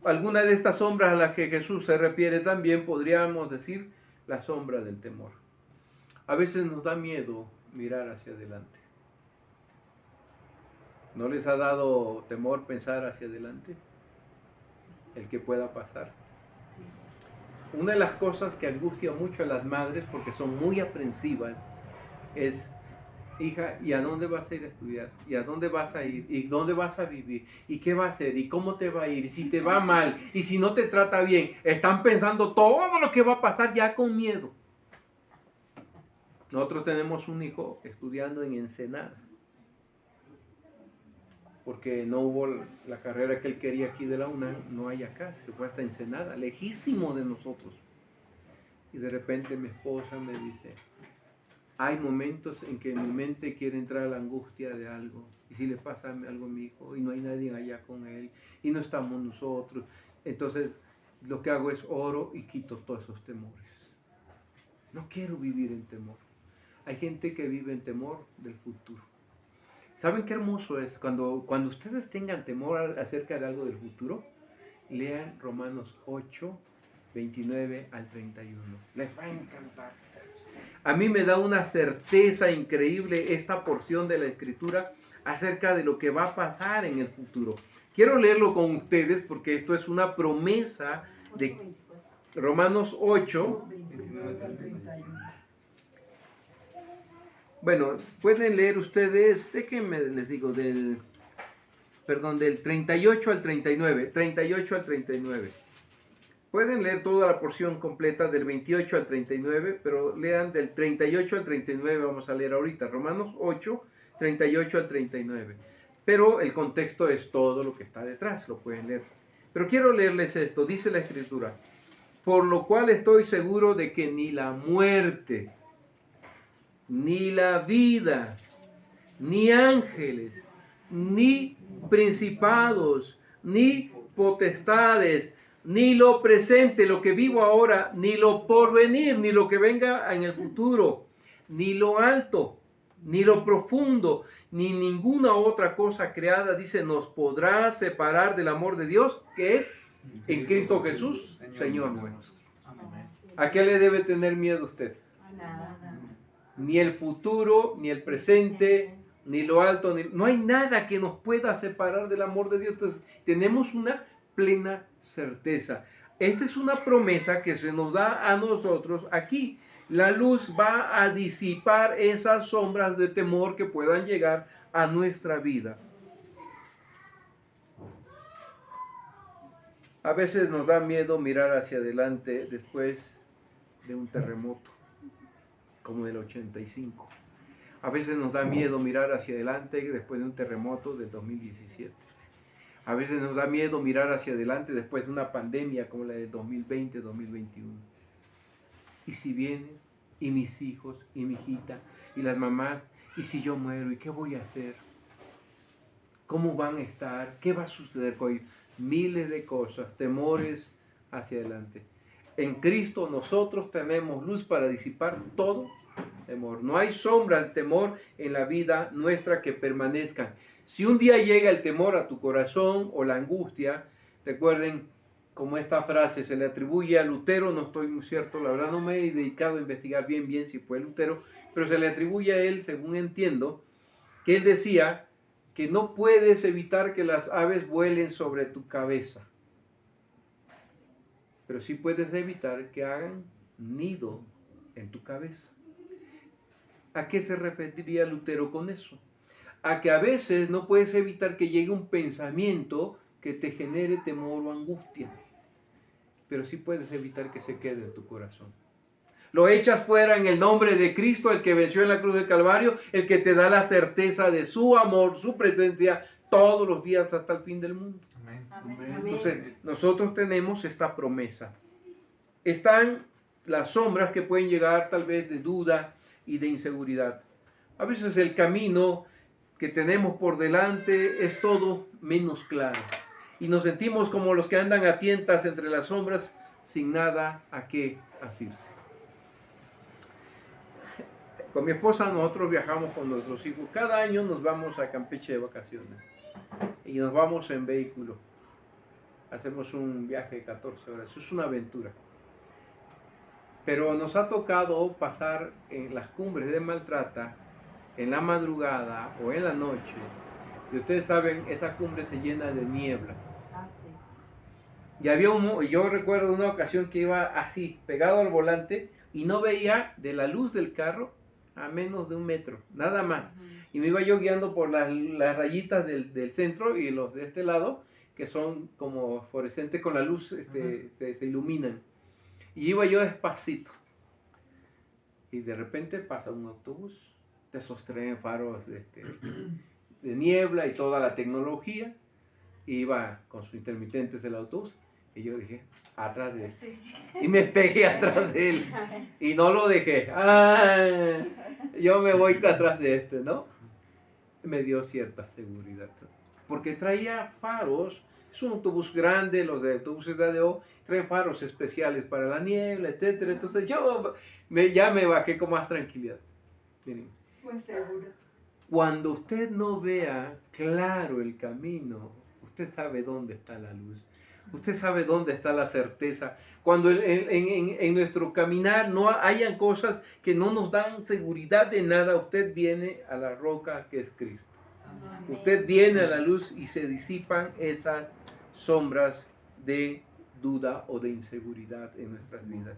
Alguna de estas sombras a las que Jesús se refiere también podríamos decir la sombra del temor. A veces nos da miedo mirar hacia adelante. ¿No les ha dado temor pensar hacia adelante? El que pueda pasar. Una de las cosas que angustia mucho a las madres, porque son muy aprensivas, es: hija, ¿y a dónde vas a ir a estudiar? ¿Y a dónde vas a ir? ¿Y dónde vas a vivir? ¿Y qué va a hacer? ¿Y cómo te va a ir? ¿Y si te va mal? ¿Y si no te trata bien? Están pensando todo lo que va a pasar ya con miedo. Nosotros tenemos un hijo estudiando en Ensenada, porque no hubo la carrera que él quería aquí de la UNAM, no hay acá, se fue hasta Ensenada, lejísimo de nosotros. Y de repente mi esposa me dice: hay momentos en que mi mente quiere entrar a la angustia de algo, y si le pasa algo a mi hijo, y no hay nadie allá con él, y no estamos nosotros, entonces lo que hago es oro y quito todos esos temores. No quiero vivir en temor. Hay gente que vive en temor del futuro. ¿Saben qué hermoso es? Cuando ustedes tengan temor acerca de algo del futuro, lean Romanos 8, 29 al 31. Les va a encantar. A mí me da una certeza increíble esta porción de la Escritura acerca de lo que va a pasar en el futuro. Quiero leerlo con ustedes porque esto es una promesa de Romanos 8, 29 al 31. Bueno, pueden leer ustedes, déjenme les digo, del 38 al 39, 38 al 39. Pueden leer toda la porción completa del 28 al 39, pero lean del 38 al 39, vamos a leer ahorita, Romanos 8, 38 al 39. Pero el contexto es todo lo que está detrás, lo pueden leer. Pero quiero leerles esto, dice la Escritura: por lo cual estoy seguro de que ni la muerte, ni la vida, ni ángeles, ni principados, ni potestades, ni lo presente, lo que vivo ahora, ni lo porvenir, ni lo que venga en el futuro, ni lo alto, ni lo profundo, ni ninguna otra cosa creada, dice, nos podrá separar del amor de Dios, que es en Cristo Jesús, Señor nuestro. ¿A qué le debe tener miedo usted? Nada. Ni el futuro, ni el presente, ni lo alto, no hay nada que nos pueda separar del amor de Dios. Entonces, tenemos una plena certeza. Esta es una promesa que se nos da a nosotros aquí. La luz va a disipar esas sombras de temor que puedan llegar a nuestra vida. A veces nos da miedo mirar hacia adelante después de un terremoto, como del 85. A veces nos da miedo mirar hacia adelante después de un terremoto del 2017. A veces nos da miedo mirar hacia adelante después de una pandemia como la de 2020-2021. Y si viene, y mis hijos, y mi hijita, y las mamás, y si yo muero, ¿y qué voy a hacer? ¿Cómo van a estar? ¿Qué va a suceder con ellos? Miles de cosas, temores hacia adelante. En Cristo nosotros tenemos luz para disipar todo temor. No hay sombra del temor en la vida nuestra que permanezcan. Si un día llega el temor a tu corazón o la angustia, recuerden, como esta frase se le atribuye a Lutero, no estoy muy cierto, la verdad no me he dedicado a investigar bien si fue Lutero, pero se le atribuye a él, según entiendo, que él decía que no puedes evitar que las aves vuelen sobre tu cabeza, pero sí puedes evitar que hagan nido en tu cabeza. ¿A qué se referiría Lutero con eso? A que a veces no puedes evitar que llegue un pensamiento que te genere temor o angustia, pero sí puedes evitar que se quede en tu corazón. Lo echas fuera en el nombre de Cristo, el que venció en la cruz del Calvario, el que te da la certeza de su amor, su presencia, todos los días hasta el fin del mundo. Amén. Entonces, nosotros tenemos esta promesa. Están las sombras que pueden llegar tal vez de duda y de inseguridad. A veces el camino que tenemos por delante es todo menos claro. Y nos sentimos como los que andan a tientas entre las sombras sin nada a qué asirse. Con mi esposa nosotros viajamos con nuestros hijos. Cada año nos vamos a Campeche de vacaciones. Y nos vamos en vehículo. Hacemos un viaje de 14 horas. Es una aventura. Pero nos ha tocado pasar en las cumbres de Maltrata, en la madrugada o en la noche. Y ustedes saben, esa cumbre se llena de niebla. Y yo recuerdo una ocasión que iba así, pegado al volante, y no veía de la luz del carro a menos de 1 metro, nada más. Y me iba yo guiando por las rayitas del centro y los de este lado, que son como fluorescentes con la luz, se iluminan. Y iba yo despacito. Y de repente pasa un autobús, de esos trenes faros de niebla y toda la tecnología. Y iba con sus intermitentes el autobús. Y yo dije, atrás de él. Y me pegué atrás de él. Y no lo dejé. ¡Ah! Yo me voy atrás de este, ¿no? Me dio cierta seguridad. Porque traía faros. Es un autobús grande, los de autobuses de ADO, traen faros especiales para la niebla, etcétera. Entonces yo ya me bajé con más tranquilidad. Miren. Muy seguro. Cuando usted no vea claro el camino, usted sabe dónde está la luz. Usted sabe dónde está la certeza. Cuando en nuestro caminar no hayan cosas que no nos dan seguridad de nada, usted viene a la roca que es Cristo. Usted viene a la luz y se disipan esas sombras de duda o de inseguridad en nuestras vidas.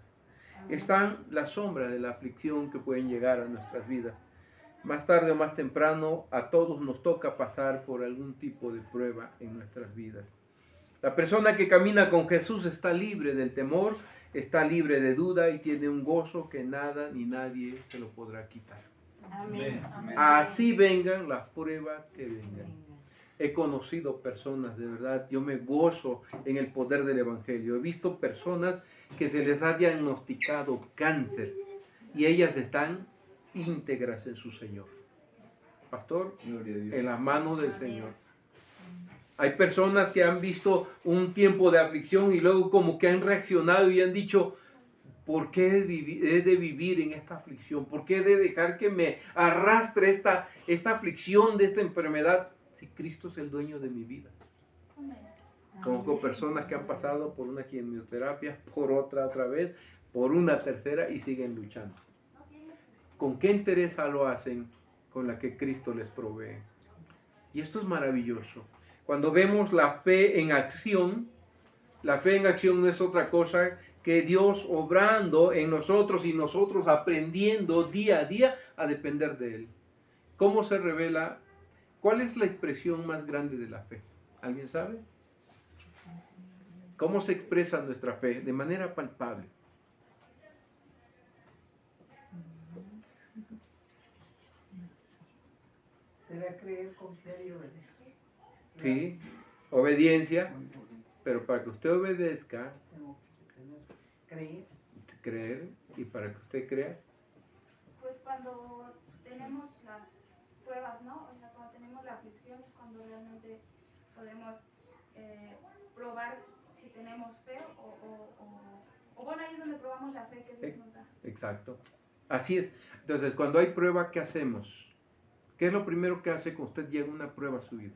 Están las sombras de la aflicción que pueden llegar a nuestras vidas. Más tarde o más temprano a todos nos toca pasar por algún tipo de prueba en nuestras vidas. La persona que camina con Jesús está libre del temor, está libre de duda y tiene un gozo que nada ni nadie se lo podrá quitar. Amén. Así vengan las pruebas que vengan. He conocido personas, de verdad, yo me gozo en el poder del Evangelio. He visto personas que se les ha diagnosticado cáncer y ellas están íntegras en su Señor. Pastor, en las manos del Señor. Hay personas que han visto un tiempo de aflicción y luego como que han reaccionado y han dicho, ¿por qué he de vivir en esta aflicción? ¿Por qué he de dejar que me arrastre esta aflicción de esta enfermedad si Cristo es el dueño de mi vida? Conozco personas que han pasado por una quimioterapia, por otra vez, por una tercera y siguen luchando. ¿Con qué interés lo hacen? Con la que Cristo les provee. Y esto es maravilloso. Cuando vemos la fe en acción no es otra cosa que Dios obrando en nosotros y nosotros aprendiendo día a día a depender de Él. ¿Cómo se revela? ¿Cuál es la expresión más grande de la fe? ¿Alguien sabe? ¿Cómo se expresa nuestra fe? De manera palpable. Será creer, confiar y obedecer. Sí, obediencia, pero para que usted obedezca, Tengo que creer. creer, y para que usted crea, Pues cuando tenemos las pruebas, ¿no? O sea, cuando tenemos la aflicción es cuando realmente podemos probar si tenemos fe o bueno, ahí es donde probamos la fe que Dios nos da. exacto. Así es. Entonces, cuando hay prueba, ¿qué hacemos? ¿Qué es lo primero que hace cuando usted llega a una prueba a su vida?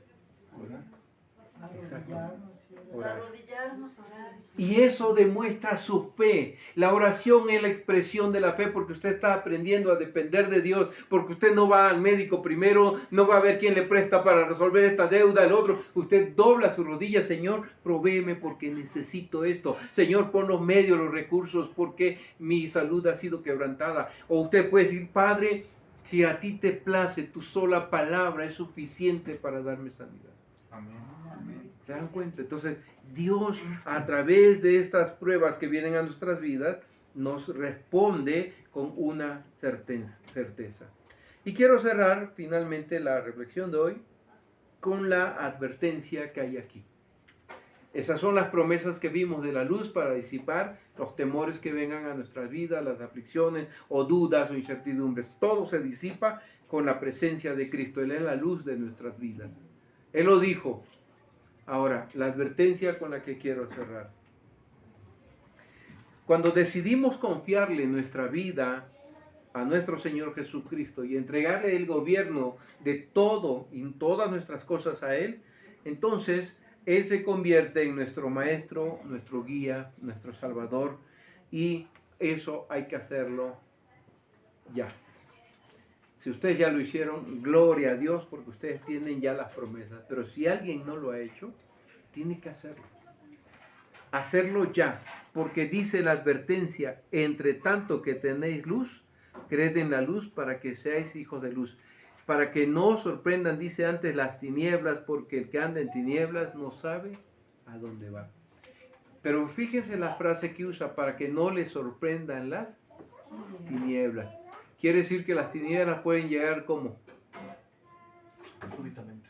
Orar. Arrodillarnos, orar. Y eso demuestra su fe. La oración es la expresión de la fe porque usted está aprendiendo a depender de Dios, porque usted no va al médico primero, no va a ver quién le presta para resolver esta deuda, el otro. Usted dobla sus rodillas, Señor, provéeme porque necesito esto. Señor, pon los medios, los recursos, porque mi salud ha sido quebrantada. O usted puede decir, Padre, si a ti te place, tu sola palabra es suficiente para darme sanidad. Amén. ¿Se dan cuenta? Entonces, Dios, a través de estas pruebas que vienen a nuestras vidas, nos responde con una certeza. Y quiero cerrar finalmente la reflexión de hoy con la advertencia que hay aquí. Esas son las promesas que vimos de la luz para disipar los temores que vengan a nuestras vidas, las aflicciones o dudas o incertidumbres. Todo se disipa con la presencia de Cristo. Él es la luz de nuestras vidas. Él lo dijo. Ahora, la advertencia con la que quiero cerrar. Cuando decidimos confiarle nuestra vida a nuestro Señor Jesucristo y entregarle el gobierno de todo y todas nuestras cosas a Él, entonces Él se convierte en nuestro Maestro, nuestro guía, nuestro Salvador, y eso hay que hacerlo ya. Si ustedes ya lo hicieron, gloria a Dios, porque ustedes tienen ya las promesas. Pero si alguien no lo ha hecho, tiene que hacerlo. Hacerlo ya, porque dice la advertencia, entre tanto que tenéis luz, creed en la luz para que seáis hijos de luz. Para que no os sorprendan, dice antes, las tinieblas, porque el que anda en tinieblas no sabe a dónde va. Pero fíjense la frase que usa, para que no les sorprendan las tinieblas. Quiere decir que las tinieblas pueden llegar como Súbitamente.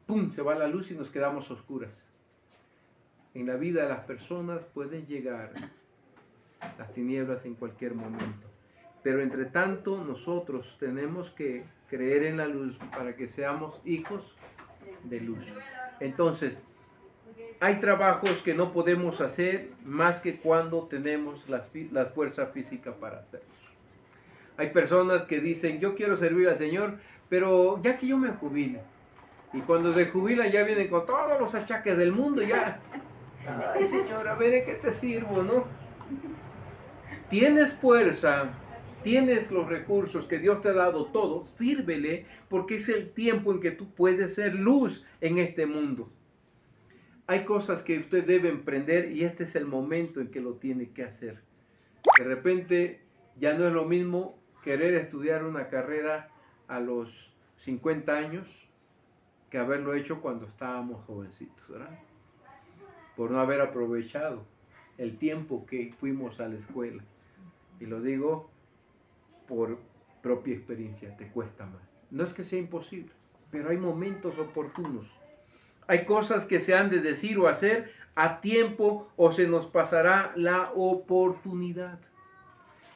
¡pum! Se va la luz y nos quedamos oscuras. En la vida de las personas pueden llegar las tinieblas en cualquier momento. Pero entre tanto nosotros tenemos que creer en la luz para que seamos hijos de luz. Entonces, hay trabajos que no podemos hacer más que cuando tenemos la fuerza física para hacerlos. Hay personas que dicen, yo quiero servir al Señor, pero ya que yo me jubile. Y cuando se jubilan ya vienen con todos los achaques del mundo y ya. Ay, Señor, a ver en qué te sirvo, ¿no? Tienes fuerza, tienes los recursos que Dios te ha dado todo, sírvele porque es el tiempo en que tú puedes ser luz en este mundo. Hay cosas que usted debe emprender y este es el momento en que lo tiene que hacer. De repente ya no es lo mismo querer estudiar una carrera a los 50 años que haberlo hecho cuando estábamos jovencitos, ¿verdad? Por no haber aprovechado el tiempo que fuimos a la escuela. Y lo digo por propia experiencia, te cuesta más. No es que sea imposible, pero hay momentos oportunos. Hay cosas que se han de decir o hacer a tiempo o se nos pasará la oportunidad.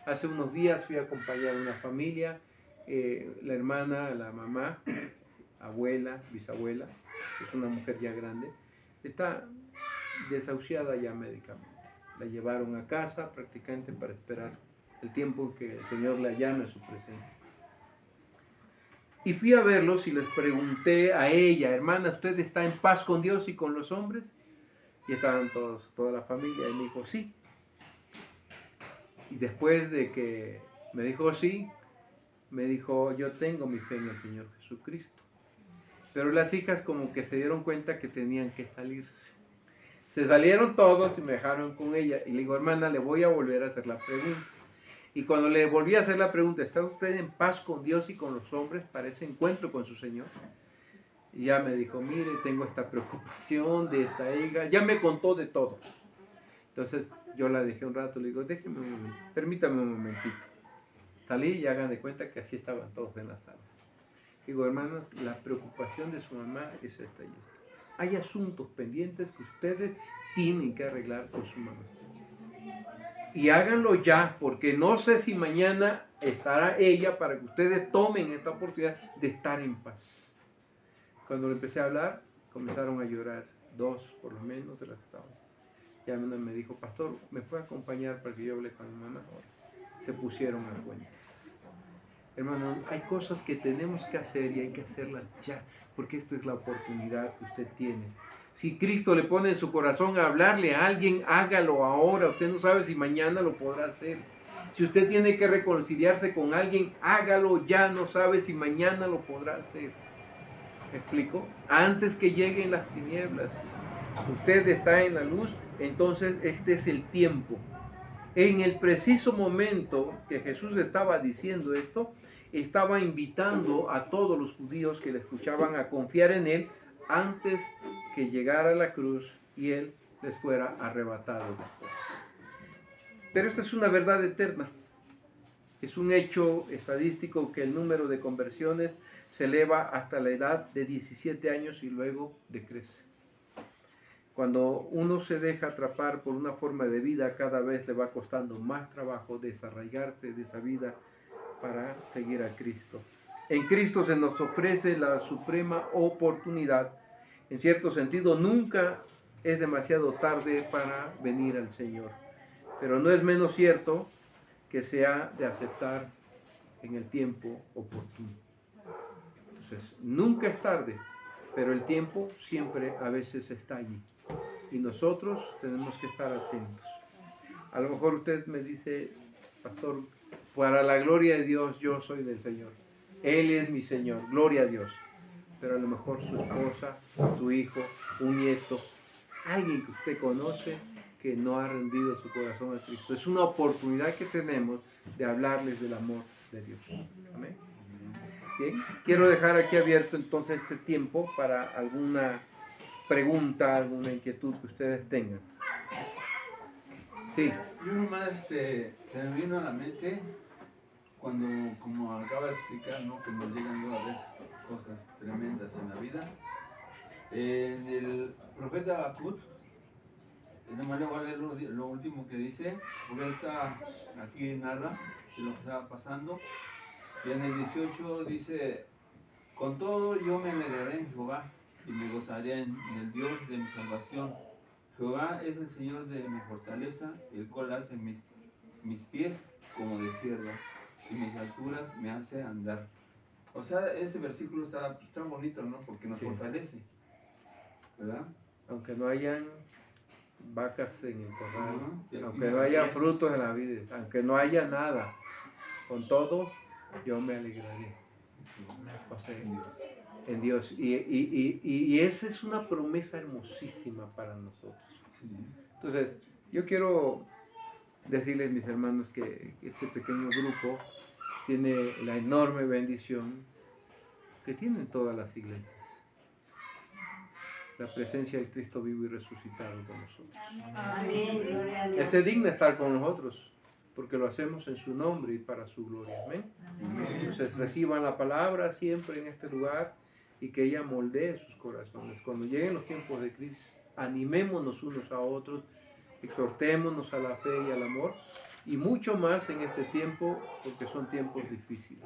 Hace unos días fui a acompañar a una familia, la hermana, la mamá, abuela, bisabuela, es una mujer ya grande, está desahuciada ya médicamente. La llevaron a casa prácticamente para esperar el tiempo que el Señor la llame a su presencia. Y fui a verlos y les pregunté a ella, hermana, ¿usted está en paz con Dios y con los hombres? Y estaban toda la familia y me dijo, sí. Y después de que me dijo sí, me dijo, yo tengo mi fe en el Señor Jesucristo. Pero las hijas como que se dieron cuenta que tenían que salirse. Se salieron todos y me dejaron con ella. Y le digo, hermana, le voy a volver a hacer la pregunta. Y cuando le volví a hacer la pregunta, ¿está usted en paz con Dios y con los hombres para ese encuentro con su Señor? Y ya me dijo, mire, tengo esta preocupación de esta hija. Ya me contó de todo. Entonces yo la dejé un rato, le digo, déjeme un momento, permítame un momentito. Salí y hagan de cuenta que así estaban todos en la sala. Digo, hermanos, la preocupación de su mamá es esta y esta. Hay asuntos pendientes que ustedes tienen que arreglar con su mamá. Y háganlo ya, porque no sé si mañana estará ella para que ustedes tomen esta oportunidad de estar en paz. Cuando le empecé a hablar, comenzaron a llorar, dos por lo menos de las que estaban. Ya una me dijo, pastor, ¿me puede acompañar para que yo hable con mi mamá? Se pusieron a cuentas. Hermano, hay cosas que tenemos que hacer y hay que hacerlas ya, porque esta es la oportunidad que usted tiene. Si Cristo le pone en su corazón a hablarle a alguien, hágalo ahora. Usted no sabe si mañana lo podrá hacer. Si usted tiene que reconciliarse con alguien, hágalo ya. No sabe si mañana lo podrá hacer. ¿Me explico? Antes que lleguen las tinieblas, usted está en la luz, entonces este es el tiempo. En el preciso momento que Jesús estaba diciendo esto, estaba invitando a todos los judíos que le escuchaban a confiar en Él antes que llegara a la cruz y Él les fuera arrebatado después. Pero esta es una verdad eterna. Es un hecho estadístico que el número de conversiones se eleva hasta la edad de 17 años y luego decrece. Cuando uno se deja atrapar por una forma de vida, cada vez le va costando más trabajo desarraigarse de esa vida para seguir a Cristo. En Cristo se nos ofrece la suprema oportunidad. En cierto sentido, nunca es demasiado tarde para venir al Señor. Pero no es menos cierto que se ha de aceptar en el tiempo oportuno. Entonces, nunca es tarde, pero el tiempo siempre a veces está allí. Y nosotros tenemos que estar atentos. A lo mejor usted me dice, pastor, para la gloria de Dios yo soy del Señor. Él es mi Señor, gloria a Dios. Pero a lo mejor su esposa, su hijo, un nieto, alguien que usted conoce que no ha rendido su corazón a Cristo. Es una oportunidad que tenemos de hablarles del amor de Dios. Amén. Bien, quiero dejar aquí abierto entonces este tiempo para alguna pregunta, alguna inquietud que ustedes tengan. Sí. Yo nomás se me vino a la mente cuando, como acaba de explicar, ¿no? Que nos llegan luego a veces cosas tremendas en la vida. En el profeta Habacuc, nomás le voy a leer lo último que dice, porque él está aquí narra de lo que estaba pasando. Y en el 18 dice: con todo yo me alegraré en Jehová y me gozaré en el Dios de mi salvación. Jehová es el Señor de mi fortaleza, el cual hace mis pies como de sierva y mis alturas me hace andar. O sea, ese versículo está bonito, ¿no? Porque nos fortalece, ¿verdad? Aunque no hayan vacas en el corral, Uh-huh. aunque no haya frutos en la vida, aunque no haya nada, con todo yo me alegraré. O sea, en Dios. Y esa es una promesa hermosísima para nosotros. Sí. Entonces, yo quiero decirles, mis hermanos, que este pequeño grupo tiene la enorme bendición que tienen todas las iglesias. La presencia del Cristo vivo y resucitado con nosotros. Amén. Gloria a Dios. Él se digna estar con nosotros, porque lo hacemos en su nombre y para su gloria. Amén. Entonces reciban la palabra siempre en este lugar y que ella moldee sus corazones. Cuando lleguen los tiempos de crisis, animémonos unos a otros, exhortémonos a la fe y al amor, y mucho más en este tiempo, porque son tiempos difíciles.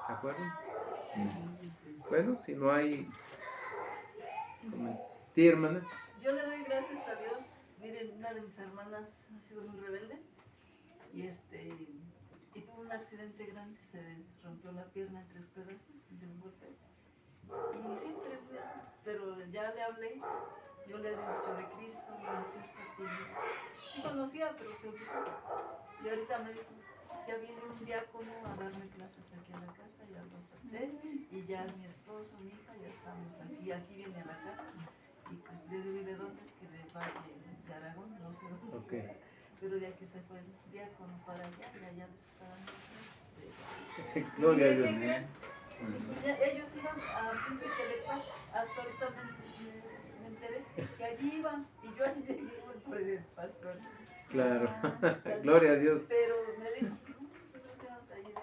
¿De acuerdo? Bueno, si no hay... Sí, hermana. Yo le doy gracias a Dios. Miren, una de mis hermanas ha sido muy rebelde y tuvo un accidente grande, se rompió la pierna en 3 pedazos de un golpe. Y siempre fue así, pero ya le hablé, yo le he dicho de Cristo, sí conocía, pero se olvidó. Y ahorita me dijo, ya viene un diácono a darme clases aquí en la casa, ya lo acepté, y ya mi esposo, mi hija, ya estamos aquí, y aquí viene a la casa. Y pues de dónde es que de Valle de Aragón, no sé dónde. Okay. Pero de aquí se fue el diácono para allá y allá estaban los Gloria a Dios. ellos iban a Príncipe de Paz, hasta ahorita me enteré que allí iban y yo allí llegué por el pastor. Claro, gloria a Dios. Pero me dijo, no, nosotros íbamos allí de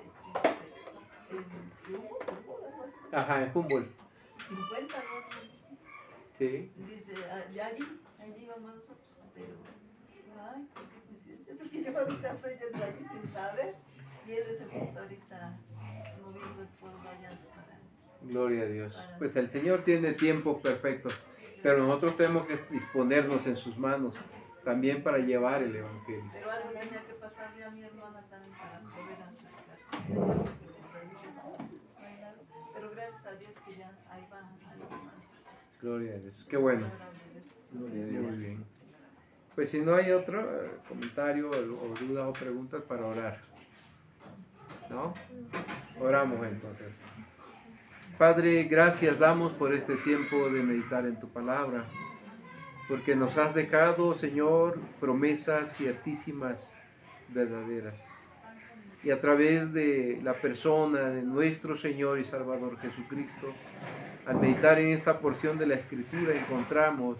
Príncipe de Paz, en Humboldt, algo así. Ajá, en Humboldt. 50, no sé. Sí. Dice, allí vamos nosotros, pero, ay, qué coincidencia, porque yo ahorita estoy yendo allí sin saber, y él es el que está ahorita moviendo el pueblo allá para... Gloria a Dios. Pues el Señor tiene tiempos perfectos, pero nosotros tenemos que disponernos en sus manos también para llevar el Evangelio. Pero algo tenía que pasarle a mi hermana también para poder acercarse al Señor. Gloria a Dios. Qué bueno. Gloria a Dios. Muy bien. Pues si no hay otro comentario o dudas o preguntas para orar. ¿No? Oramos entonces. Padre, gracias damos por este tiempo de meditar en tu palabra, porque nos has dejado, Señor, promesas ciertísimas, verdaderas. Y a través de la persona de nuestro Señor y Salvador Jesucristo, al meditar en esta porción de la Escritura encontramos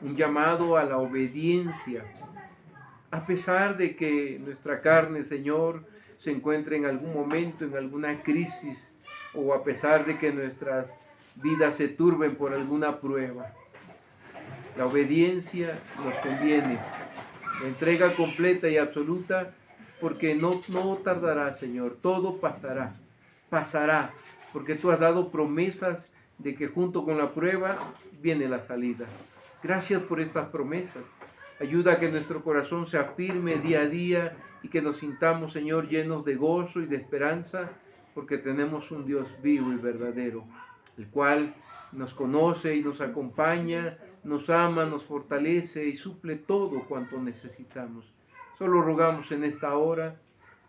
un llamado a la obediencia, a pesar de que nuestra carne, Señor, se encuentre en algún momento, en alguna crisis, o a pesar de que nuestras vidas se turben por alguna prueba. La obediencia nos conviene, la entrega completa y absoluta, porque no tardará, Señor, todo pasará, porque tú has dado promesas de que junto con la prueba viene la salida. Gracias por estas promesas. Ayuda a que nuestro corazón se afirme día a día y que nos sintamos, Señor, llenos de gozo y de esperanza, porque tenemos un Dios vivo y verdadero, el cual nos conoce y nos acompaña, nos ama, nos fortalece y suple todo cuanto necesitamos. Solo rogamos en esta hora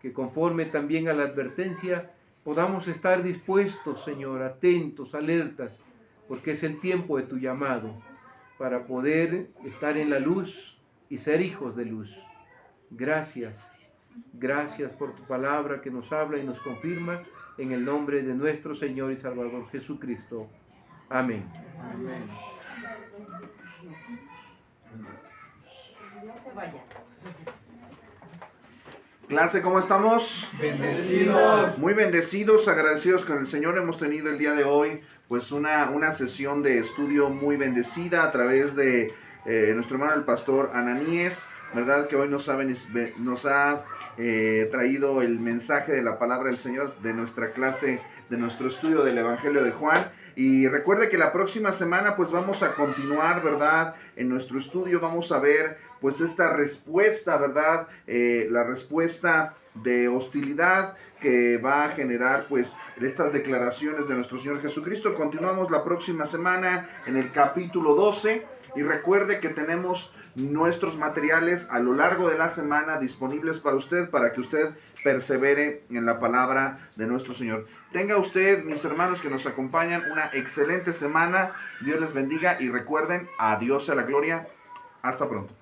que conforme también a la advertencia podamos estar dispuestos, Señor, atentos, alertas, porque es el tiempo de tu llamado para poder estar en la luz y ser hijos de luz. Gracias por tu palabra que nos habla y nos confirma, en el nombre de nuestro Señor y Salvador Jesucristo. Amén. Amén. No te vayas. Clase, ¿cómo estamos? Bendecidos. Muy bendecidos, agradecidos con el Señor. Hemos tenido el día de hoy pues una sesión de estudio muy bendecida a través de nuestro hermano el pastor Ananíes, ¿verdad? Que hoy nos ha traído el mensaje de la palabra del Señor de nuestra clase, de nuestro estudio del Evangelio de Juan. Y recuerde que la próxima semana pues vamos a continuar, ¿verdad? En nuestro estudio vamos a ver pues esta respuesta, ¿verdad? La respuesta de hostilidad que va a generar pues estas declaraciones de nuestro Señor Jesucristo. Continuamos la próxima semana en el capítulo 12 y recuerde que tenemos nuestros materiales a lo largo de la semana disponibles para usted, para que usted persevere en la palabra de nuestro Señor. Tenga usted, mis hermanos que nos acompañan, una excelente semana. Dios les bendiga y recuerden, a Dios sea la gloria. Hasta pronto.